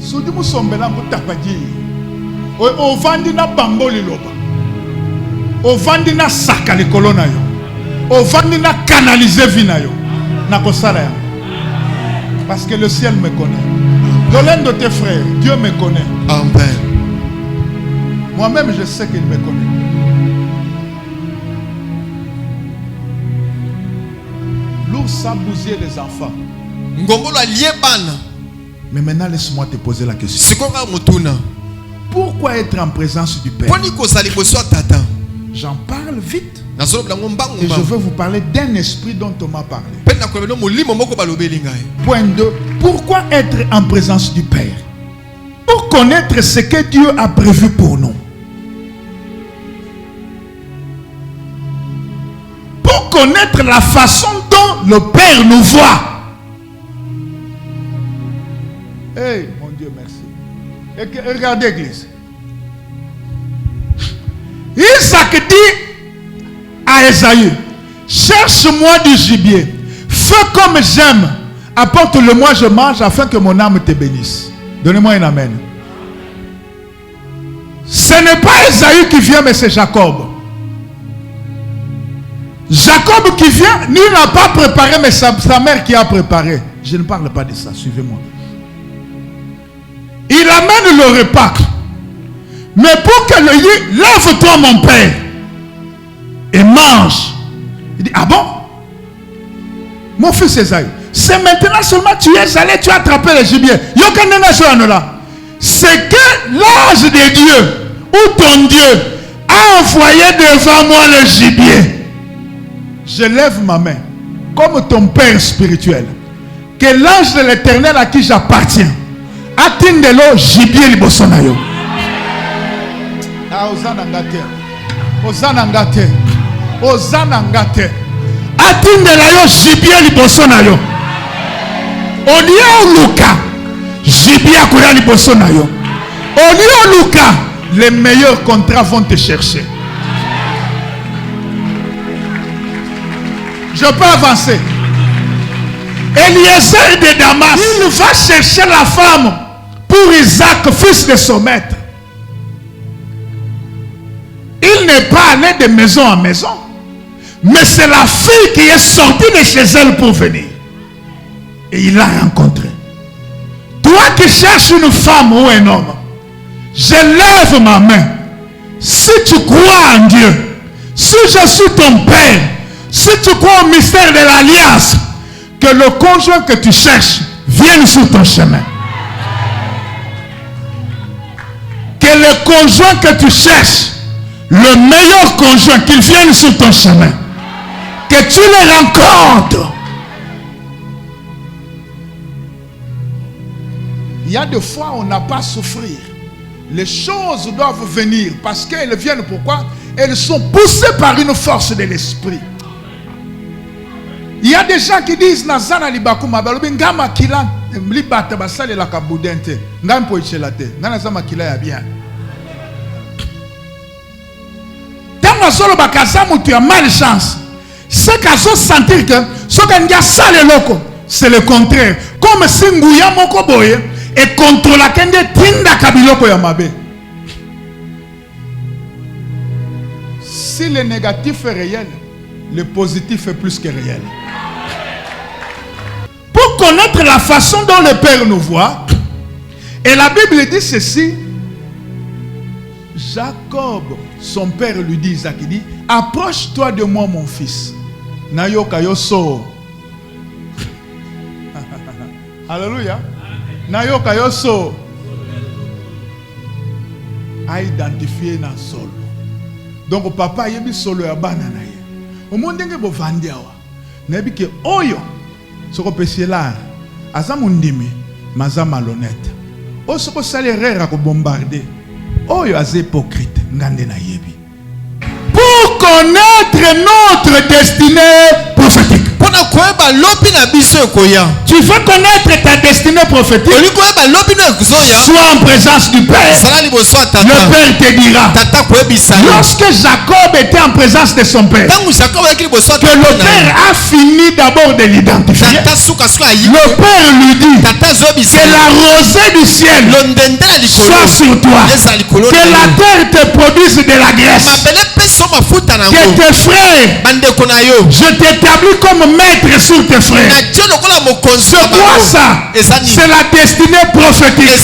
Sodi musombela mutapaji. O vandi na bamboli loba. O vandi na saka le kolona yo. O vandi na canaliser vina yo. Na kosala ya. Parce que le ciel me connaît. Dans l'un de tes frères, Dieu me connaît. Amen. Moi-même, je sais qu'il me connaît. L'ours a bousillé les enfants. Mais maintenant, laisse-moi te poser la question. Pourquoi être en présence du Père? J'en parle vite. Et je veux vous parler d'un esprit dont on m'a parlé. Point 2. Pourquoi être en présence du Père? Pour connaître ce que Dieu a prévu pour nous. Pour connaître la façon dont le Père nous voit. Hey, mon Dieu, merci. Et regardez l'église. Isaac dit à Esaü, cherche-moi du gibier, fais comme j'aime, apporte-le-moi, je mange, afin que mon âme te bénisse. Donnez-moi un amen. Ce n'est pas Esaü qui vient, mais c'est Jacob. Jacob qui vient, lui n'a pas préparé, mais sa mère qui a préparé. Je ne parle pas de ça, suivez-moi. Il amène le repas. Mais pour que le dit, lève-toi mon père et mange. Il dit, ah bon? Mon fils Esaü, c'est maintenant seulement tu es allé, tu as attrapé le gibier. C'est que l'ange de Dieu ou ton Dieu a envoyé devant moi le gibier. Je lève ma main comme ton père spirituel. Que l'ange de l'Éternel à qui j'appartiens atteint de l'eau gibier libosonayo. Ozanangate. Atteint de la gibier libosonayo. Olia Luka gibier akoya libosonayo. Olia Luka, les meilleurs contrats vont te chercher. Je peux avancer. Eliezer de Damas, il va chercher la femme pour Isaac, fils de son maître. Il n'est pas allé de maison en maison, mais c'est la fille qui est sortie de chez elle pour venir. Et il l'a rencontrée. Toi qui cherches une femme ou un homme, je lève ma main. Si tu crois en Dieu, si je suis ton père, si tu crois au mystère de l'alliance, que le conjoint que tu cherches vienne sur ton chemin. Que le conjoint que tu cherches, le meilleur conjoint, qu'il vienne sur ton chemin. Que tu le rencontres. Il y a des fois où on n'a pas à souffrir. Les choses doivent venir parce qu'elles viennent pourquoi? Elles sont poussées par une force de l'esprit. Il y a des gens qui disent Nazana libakuma balobi ngama kila libata basale la kabudente ngampo ichelate ngana kila ya bien. Tanga solo bakaza mutu ya malchance. C'est qu'à se sentir que ce qu'on a sale loco, c'est le contraire. Comme si nguya moko boye et contre la kende tinda kabiloko ya mabe. Si le négatif est réel, le positif est plus que réel. Pour connaître la façon dont le Père nous voit, et la Bible dit ceci, Jacob, son père lui dit, Isaac, il dit, approche-toi de moi mon fils. Nayoka yoso. Alléluia. Nayoka yoso. A identifié na solo. Donc papa yebi solo ya bana na ye. Au monde ngebo vandia wa. Nebi ke oyo soko pesela aza mundimi maza malhonnête. O soko salerera ko bombarder. Oyo aza hypocrite ngande na yebi. Pour connaître notre destinée prophétique. Pour Tu veux connaître ta destinée prophétique? Sois en présence du Père. Le Père te dira. Lorsque Jacob était en présence de son Père, que le Père a fini d'abord de l'identifier, le Père lui dit que la rosée du ciel soit sur toi, que la terre te produise de la graisse, que tes frères, je t'établis comme maître sur tes frères. C'est quoi ça? C'est la destinée prophétique.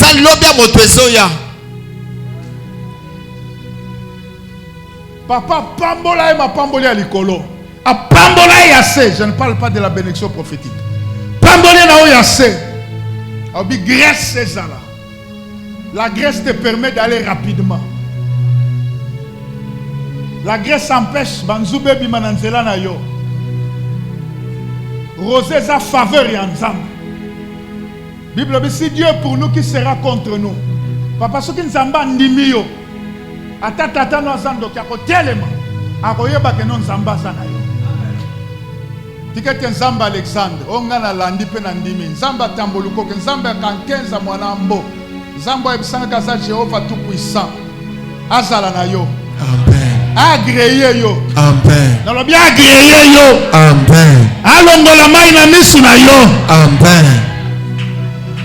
Papa pambola et ma pambola likolo. A pambola et assez. Je ne parle pas de la bénédiction prophétique. Pambola na o assez. Abi graisse c'est ça là. La graisse te permet d'aller rapidement. La graisse empêche banzube bimananzela na yo. Rosé sa faveur et ensemble. Bible dit si Dieu pour nous, qui sera contre nous? Papa ce qui nous amba ndimi yo. Ata tata no azando kia ko telema. Akoyeba ke non zamba sana yo. Tikete nzamba Alexandre, onga na landi pe na ndimi. Nzamba tamboluko ke nzamba kankenza mwana mbo. Nzamba ebisanga kaza Jehova tout puissant. Azala na yo. Amen. Agréé yo. Amen. Dans le bien agréé yo. Amen. Alongola mai na misu na yo. Amen.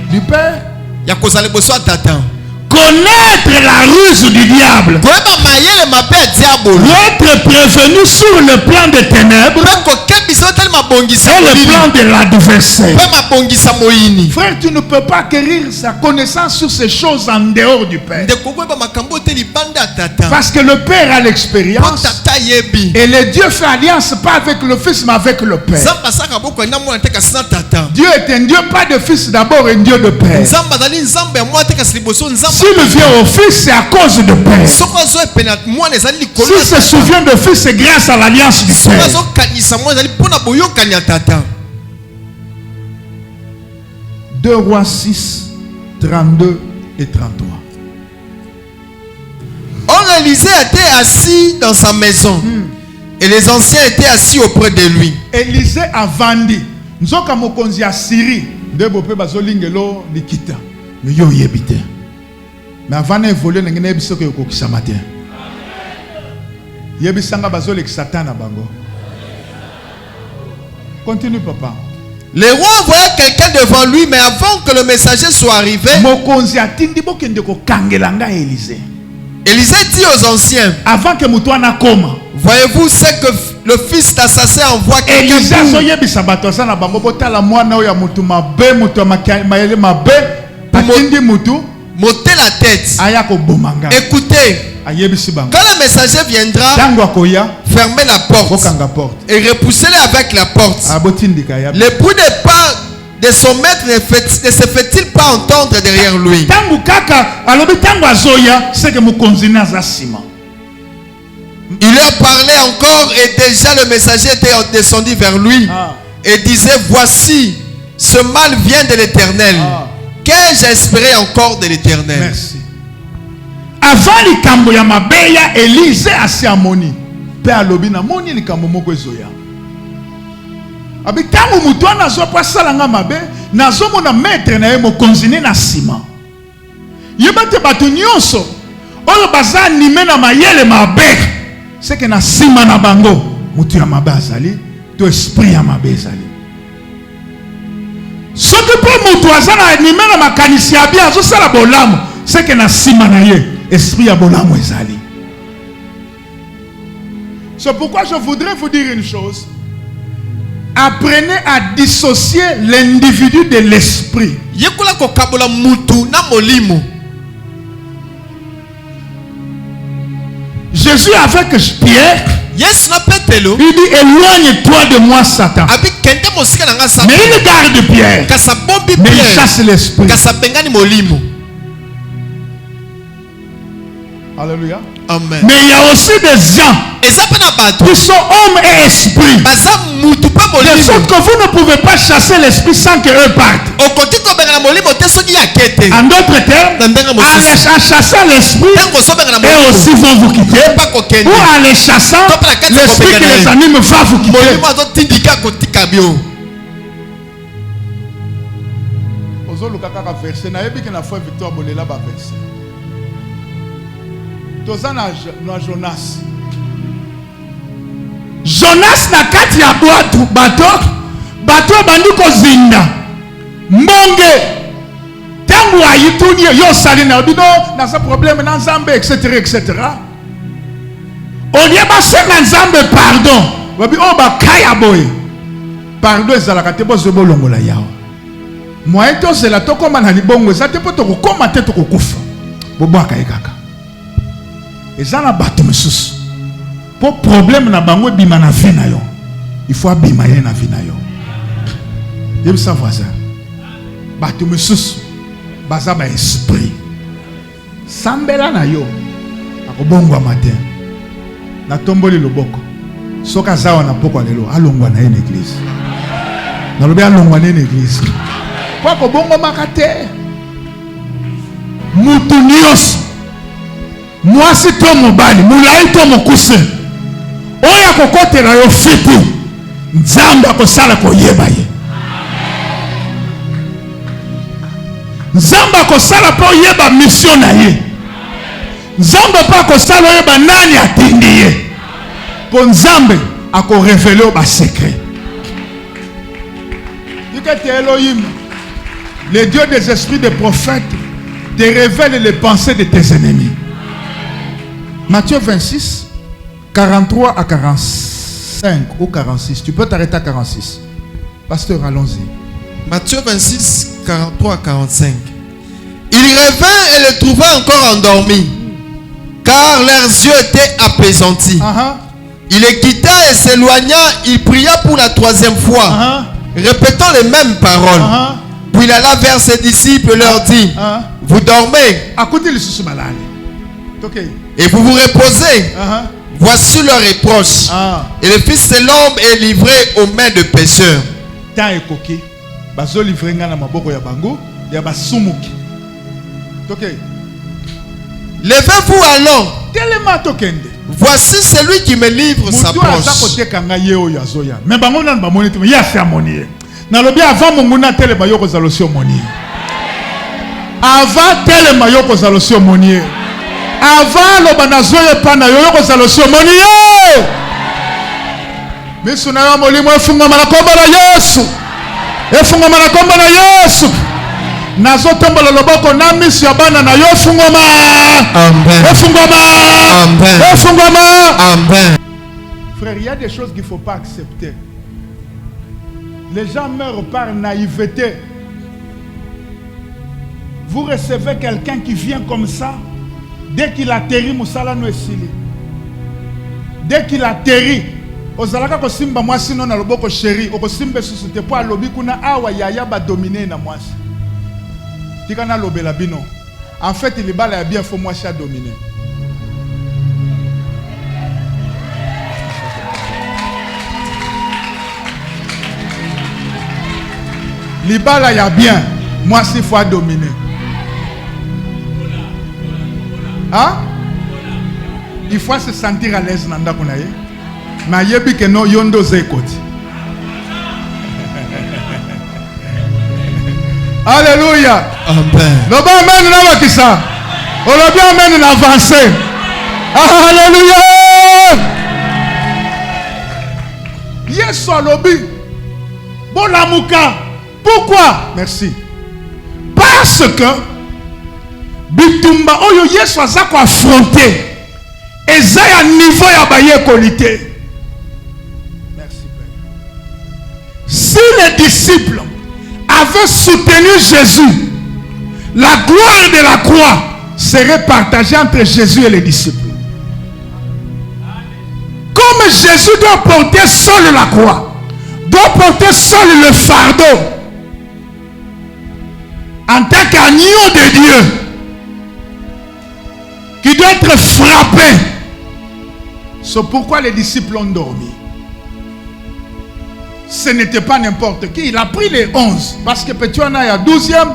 Du Père. Yakozale boso tata. Connaître la ruse du diable. Être prévenu sur le plan des ténèbres et le plan de l'adversaire. Frère, tu ne peux pas acquérir sa connaissance sur ces choses en dehors du Père. Parce que le Père a l'expérience. Et le Dieu fait alliance pas avec le Fils mais avec le Père. Dieu est un Dieu pas de Fils d'abord, un Dieu de Père. S'il vient au Fils, c'est à cause de Père. S'il se souvient de Fils, c'est grâce à l'alliance du Père. 2 Rois 6, 32 et 33. Or, Élisée était assis dans sa maison et les anciens étaient assis auprès de lui. Élisée a vendu. Nzoka mokonzi a Syrie. De bope bazolingelo likita. Mais yo yebite. Mais avant d'évoluer, nous avons dit que nous avons matin. Continue, papa. Le roi voyait quelqu'un devant lui, mais avant que le messager soit arrivé, Élisée dit aux anciens, avant que Moutouana coma, voyez-vous ce que le fils d'assassin envoie quelqu'un pour monter la tête. Écoutez, quand le messager viendra, fermez la porte et repoussez-le avec la porte. Le bruit des pas de son maître ne se fait-il pas entendre derrière lui? Il leur parlait encore et déjà le messager était descendu vers lui et disait, voici, ce mal vient de l'Éternel. Qu'ai-je espéré encore de l'Éternel? Merci. Avant likambo ya mabeya, Élisée asi amoni. Pe alobi na moni likambo moko ezoya. Abi tango mutu ana zo pasala nga mabe, nazo mona maître na ye mokonzi ne na sima. Yebate bato nyonso oyo baza animé na mayele mabe, c'est que na sima na bango mutu ya mabe azali, to esprit ya mabe ezali. Ce que pour Moutouazana animé na makanisi ya bien zo sala bolamu, c'est que na sima na ye esprit ya bolamu ezali. C'est pourquoi je voudrais vous dire une chose. Apprenez à dissocier l'individu de l'esprit. Yekola ko kabola mutu na molimo. Jésus avec Pierre, yes, na Petelo, il dit éloigne-toi de moi Satan. Mais il garde Pierre. Mais il chasse l'esprit. Alléluia. Amen. Mais il y a aussi des gens qui sont hommes et esprits. De sorte que vous ne pouvez pas chasser l'esprit sans qu'eux partent. En d'autres termes, en chassant l'esprit, eux aussi vont vous quitter. Ou en les chassant, l'esprit qui les anime va vous quitter. tozoluka kaka verset na yebi ke na foi Victor bolela ba verset. Toza na Jonas. Jonas na kati ya bato bandi kozinda mbonge tangu ayituni yo sali na bino na sa problème na Nzambe etc. Olie basenga Nzambe pardon babi o bakaya boye pardon ezalaka te bozo longola yawo moyen to c'est la tokoma na libongo za te poto kokoma te to kokufa bobwaka ekaka ezana bato misusu po problème na bango bima na vie na yo il faut abima ye na vie na yo yeb savoir ça bato misusu baza ba esprit sambela na yo akobongwa matin na tomboli loboko soka zawa na poko lelo alongwa na une église na lobi alongwa na une église kwa kobongo makate mutu nyos mwasi to mobali mulai to mokuse oya kokotela yo fitu Nzambe akosala koyeba ye Nzambe akosala po yeba mission na ye Nzambe pa kosala yeba nani atindi ye po Nzambe ako révéler ba secret. Dikete Elohim, le Dieu des esprits des prophètes, te révèle les pensées de tes ennemis. Matthieu 26 43 à 45 ou 46. Tu peux t'arrêter à 46. Pasteur, allons-y. Matthieu 26 43 à 45. Il revint et le trouva encore endormi, car leurs yeux étaient apaisantis. Il les quitta et s'éloigna. Il pria pour la troisième fois, répétant les mêmes paroles. Puis il alla vers ses disciples et leur dit, vous dormez et vous vous reposez. Voici leur reproche. Et le Fils de l'homme est livré aux mains de pécheurs. Levez-vous alors. Voici celui qui me livre sa poche. Mais avant tele mayoko zalosio monier. Avant le banazoye pana yoyoko zalosio monier. Mais sunaya molimo efunga malakomba na Yesu. Efunga malakomba na Yesu. Nazo tombola loboko na misi ya bana na yo fungoma. Amen. Efungoma. Amen. Efungoma. Amen. Frère, il y a des choses qu'il ne faut pas accepter. Les gens meurent par naïveté. Vous recevez quelqu'un qui vient comme ça. Dès qu'il atterrit, Moussala no esili. Dès qu'il atterrit, ozalaka ko simba mwasi no na loboko chéri, oko simbe susute po alobi kuna awa yaya ba dominer na mwasi. Tikana lobela bino. En fait, il bala ya bien faut mwasi a dominer. Libala ya bien, mwasi faut dominer. Hein? Il faut se sentir à l'aise nanda kunaye. Na yebi ke no yondo zekoti. Alléluia. Amen. Le bon amen na wakisa. O le bien amen na avancer. Alléluia. Yesu alobi. Bolamuka. Pourquoi? Merci. Parce que bitumba oyo Yesu azako affronter eza ya niveau ya baye qualité. Merci Père. Si les disciples avaient soutenu Jésus, la gloire de la croix serait partagée entre Jésus et les disciples. Comme Jésus doit porter seul la croix, doit porter seul le fardeau en tant qu'agneau de Dieu qui doit être frappé. C'est pourquoi les disciples ont dormi. Ce n'était pas n'importe qui. Il a pris les 11. Parce que Pétuana est à 12e.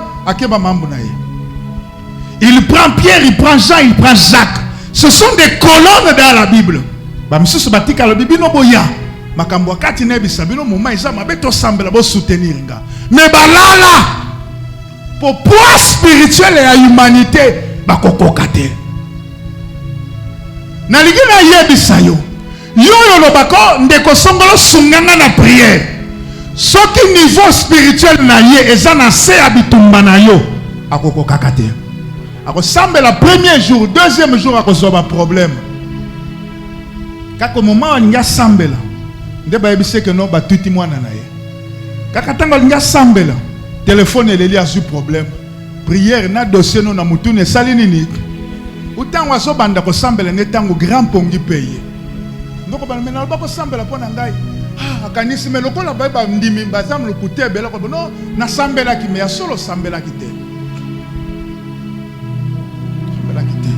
Il prend Pierre, il prend Jean, il prend Jacques. Ce sont des colonnes dans la Bible. Mais balala Pour poids spirituel et à l'humanité, bakokokate. Nalingi na yebisa yo. Yo lobako ndeko songolo sunganga na prière. Soki niveau spirituel na ye eza na se abitumba na yo akokokakate. Ako sambela premier jour, deuxième jour akozoba problème. Kaka moment alinga sambela. Nde ba yebise que non ba tuti mwana na ye. Kaka tango alinga sambela. Téléphone eleli azu problème. Prière na dossier no na mutune sali nini. Utango aso banda ko sambela ne tango grand pongi paye. Ndoko ba mena ba ko sambela pona ngai. Ah akanisi me lokola ba ba ndimi bazam lokute bela ko no na sambela ki me ya solo sambela ki te. Sambela ki te.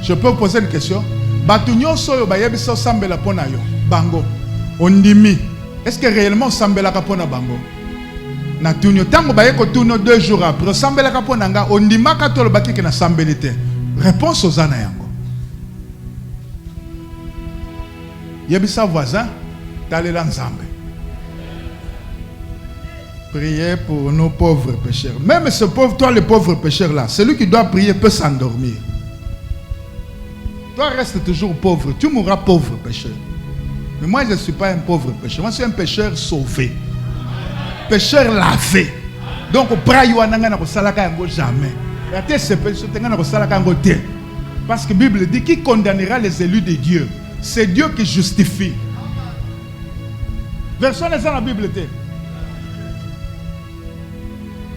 Je peux vous poser une question. Batunyo soyo ba yebisa sambela pona yo. Bango. Ondimi. Est-ce que réellement sambela ka pona bango? Na tunyo tango ba yeko tuno 2 jours après sambela ka pona nga ondima ka tolo bakike na sambelite. Réponse aux ana yango. Yebisa voisin, talela nzambe. Priez pour nos pauvres pécheurs. Même ce pauvre, toi le pauvre pécheur là, celui qui doit prier peut s'endormir. Toi reste toujours pauvre, tu mourras pauvre pécheur. Mais moi je ne suis pas un pauvre pécheur, moi je suis un pécheur sauvé. Pécheur lavé. Donc jamais. Parce que la Bible dit qui condamnera les élus de Dieu. C'est Dieu qui justifie. Version dans la Bible.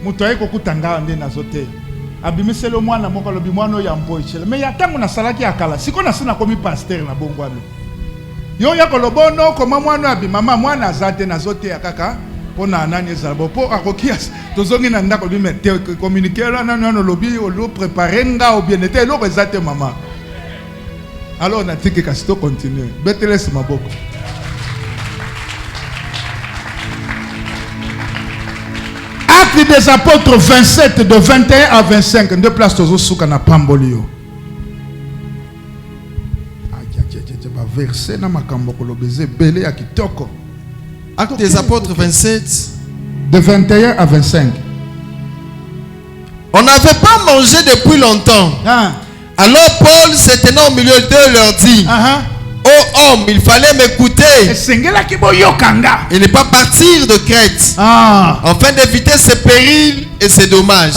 Mutoye kokutanga ande nazote. Abimisele mwana moko lobi mwana ya mpoichele. Mais ya tangu na salaki akala. Siko na sina komi pasteur na bongwami. Yo ya kolobono koma mwana abi mama mwana azate nazote ya kaka. Pona nani ezalbo po akokias. Tozongi na ndako bi mete communiquer là nano lobi o lo préparer nga ou bien était lo ezate mama. Alors on a dit que Casto continue. Beteles maboko. Actes des apôtres 27 de 21 à 25. Deux places tozo souka na pambolio. Verset na makambo kolobeze belé ya kitoko. Actes des apôtres 27 de 21 à 25. On n'avait pas mangé depuis longtemps. Alors Paul se tenant au milieu d'eux leur dit: ô homme, il fallait m'écouter et ne pas partir de Crète, afin d'éviter ces périls et ces dommages.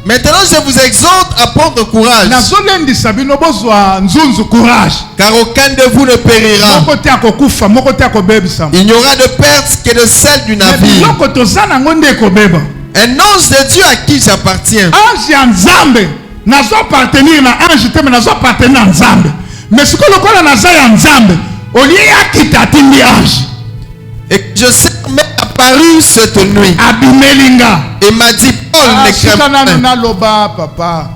Maintenant je vous exhorte à prendre courage, car aucun de vous ne périra. Il n'y aura de perte que de celle du navire. Un ange de Dieu à qui j'appartiens. Nazo appartenir na ange te nazo appartenir na nzambe. Mais ce que le kola naza ya nzambe, au lieu ya kitatindi ange. Et je sais m'est apparu cette nuit. Abimelinga. Et m'a dit Paul ne crains pas. Na loba papa.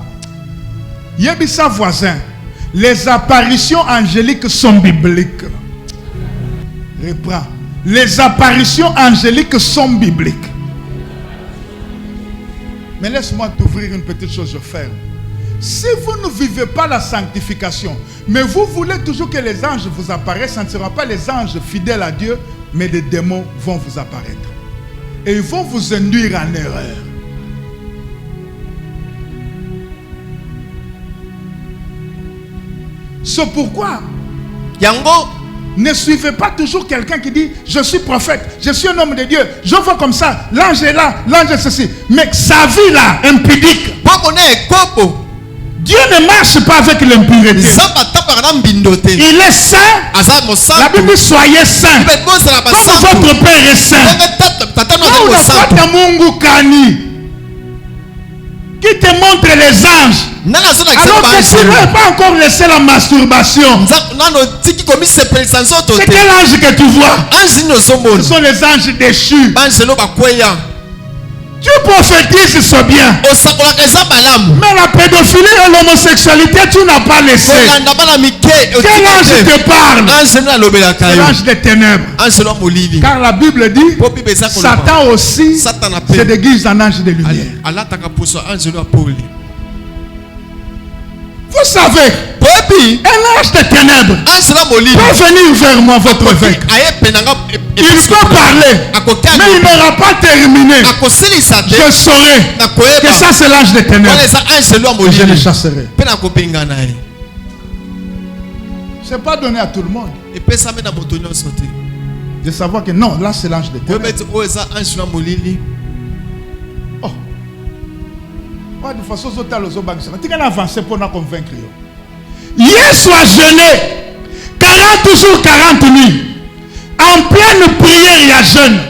Yebisa voisin, les apparitions angéliques sont bibliques. Reprends. Les apparitions angéliques sont bibliques. Mais laisse-moi t'ouvrir une petite chose, je ferme. Si vous ne vivez pas la sanctification, mais vous voulez toujours que les anges vous apparaissent, ce ne seront pas les anges fidèles à Dieu, mais les démons vont vous apparaître. Et ils vont vous induire en erreur. C'est pourquoi, Yango, ne suivez pas toujours quelqu'un qui dit « Je suis prophète, je suis un homme de Dieu, je vois comme ça, l'ange est là, l'ange est ceci. » Mais sa vie là, impudique. Dieu ne marche pas avec l'impureté. Il est saint. La Bible dit soyez saint. Comme votre Père est saint. Qui te montre les anges. Alors que tu n'as pas encore laissé la masturbation. C'est quel ange que tu vois? Ce sont les anges déchus. Tu prophétises ce bien. Mais la pédophilie et l'homosexualité, tu n'as pas laissé. Quel ange te parle? C'est l'ange des ténèbres. Car la Bible dit, Satan aussi se déguise en ange de lumière. Vous savez, un ange de ténèbres peut venir vers moi, votre évêque. Il peut parler, mais il n'aura pas terminé. Je saurai que ça c'est l'ange de ténèbres. Je le chasserai. Ce n'est pas donné à tout le monde de savoir que non, là c'est l'ange de ténèbres. De toute façon, tu vas avancer pour nous convaincre. Yesu a jeûné 40 jours, 40 nuits. En pleine prière, il y a jeûne.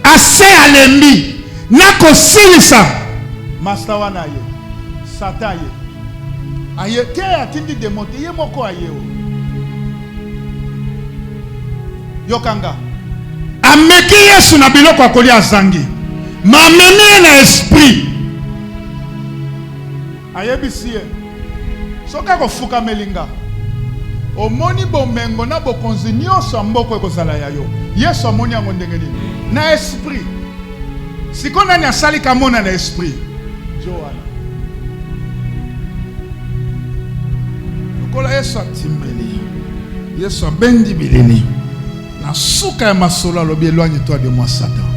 Assez à l'ennemi. Nako silisa. Mastawana ye. Satan ye. Aye, qui a tindi démonté? Ye moko aye. Yokanga. Ameki Yesu na biloko akoli azangi. M'amener l'esprit. Ayebisie. Soka ko fuka melinga. Omoni bomengo na bokonzi nyonso mboko ekozala ya yo. Yesu amoni yango ndenge nini? Na esprit. Siko nani asali kamona na esprit. Joana. Lokola Yesu atimbeli. Yesu abendi bileni. Na suka ya masolo lobi éloigne-toi de moi Satan.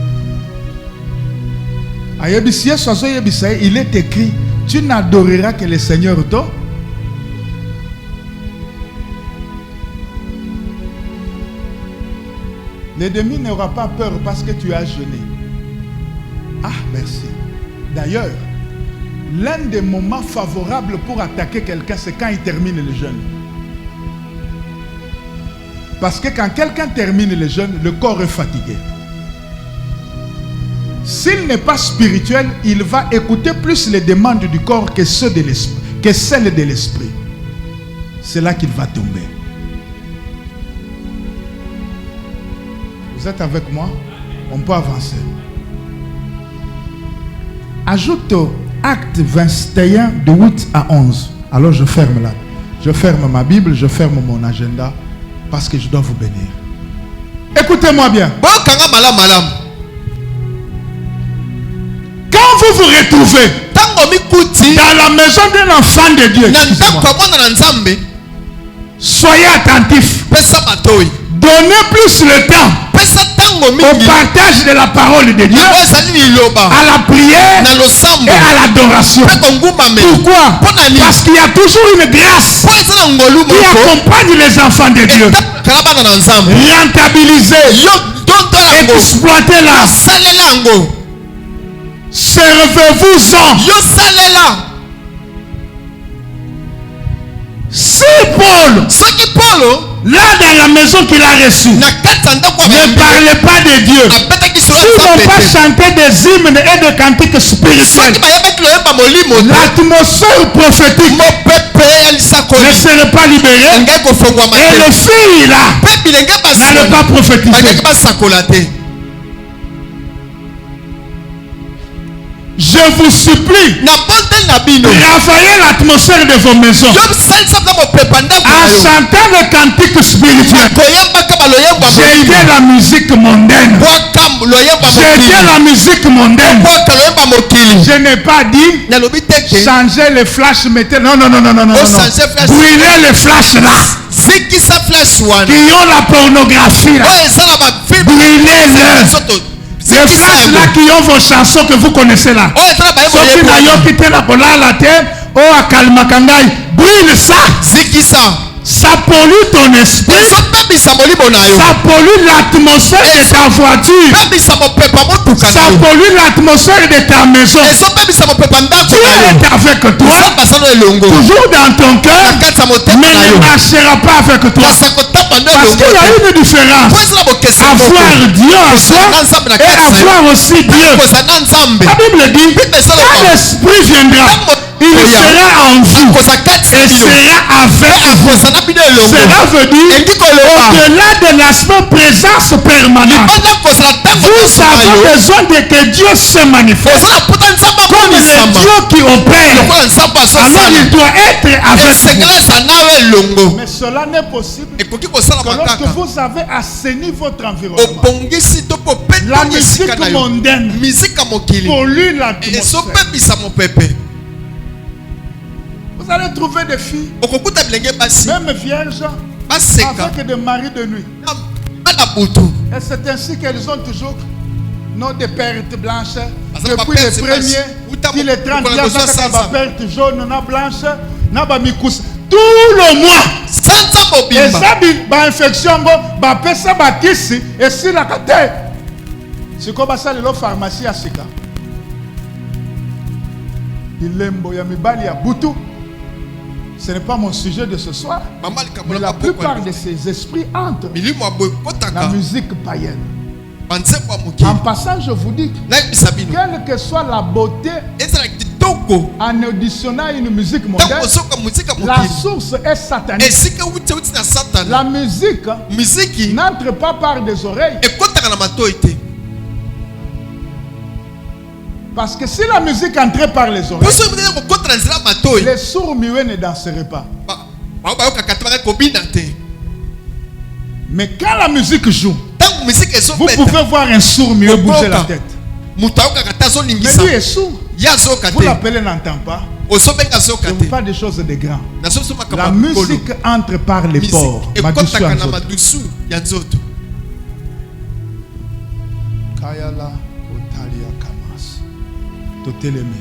Il est écrit, tu n'adoreras que le Seigneur ton. L'ennemi n'aura pas peur parce que tu as jeûné. Ah, merci. D'ailleurs, l'un des moments favorables pour attaquer quelqu'un, c'est quand il termine le jeûne. Parce que quand quelqu'un termine le jeûne, le corps est fatigué. S'il n'est pas spirituel, il va écouter plus les demandes du corps que celles de l'esprit. C'est là qu'il va tomber. Vous êtes avec moi? On peut avancer. Ajoute Acte 21 de 8 à 11. Alors je ferme là. Je ferme ma Bible, je ferme mon agenda parce que je dois vous bénir. Écoutez-moi bien. Quand vous vous retrouvez dans la maison d'un enfant de Dieu, soyez attentifs. Donnez plus le temps au partage de la parole de Dieu, à la prière et à l'adoration. Pourquoi? Parce qu'il y a toujours une grâce qui accompagne les enfants de Dieu. Rentabilisez, exploitez-la. Servez-vous-en. Si Paul, là dans la maison qu'il a reçue, ne parlait pas de Dieu, s'ils n'ont pas chanté des hymnes et des cantiques spirituels, l'atmosphère prophétique ne serait pas libérée et les filles là n'allaient pas prophétiser. Je vous supplie, travaillez l'atmosphère de vos maisons en chantant les cantiques spirituels. J'ai dit la musique mondaine. J'ai dit la musique mondaine. Je n'ai pas dit changer les flashs, mettez. Non. Brûlez les flashs là. Qui ont la pornographie là. Brûlez-les. Les flashs là qui ont vos chansons que vous connaissez là. Ceux qui n'ont pas quitté la colère la terre, oh Akalmakangai, brûle ça. Ça pollue ton esprit. Ça pollue l'atmosphère de ta voiture. Ça pollue l'atmosphère de ta maison. Dieu est avec toi. Toujours dans ton cœur. Mais il ne marchera pas avec toi. Parce qu'il y a une différence. Avoir Dieu en soi et avoir aussi Dieu. La Bible dit, quand l'esprit viendra, il sera en vous et sera avec vous. Cela veut dire au-delà de l'aspect présence permanente, vous avez besoin de que Dieu se manifeste comme le Dieu qui opère. Alors il doit être avec vous. Mais cela n'est possible que lorsque vous avez assaini votre environnement. La musique mondaine pollue l'atmosphère. Vous allez trouver des filles, même vierges, avec des maris de nuit. Et c'est ainsi qu'elles ont toujours des pertes blanches. Depuis les premiers, puis les 30 ans, des pertes jaunes, blanches, tout le mois. Et ça, l'infection, et si la carte, c'est comme ça, les pharmacie à Sika. Ce n'est pas mon sujet de ce soir. Mais la plupart de ces esprits entrent dans la musique païenne. En passant, je vous dis, quelle que soit la beauté, en auditionnant une musique mondaine, la source est satanique. La musique n'entre pas par des oreilles. Parce que si la musique entrait par les oreilles, les sourds muets ne danseraient pas. Mais quand la musique joue, vous pouvez voir un sourd muet bouger la tête. Mais lui est sourd. Vous l'appelez n'entend pas. Je vous parle des choses de grand. La musique entre par les pores. Kayala Otalia Kamas. Toteleme.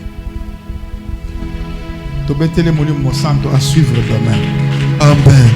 Tobetele Molim Monsanto à suivre demain. Amen.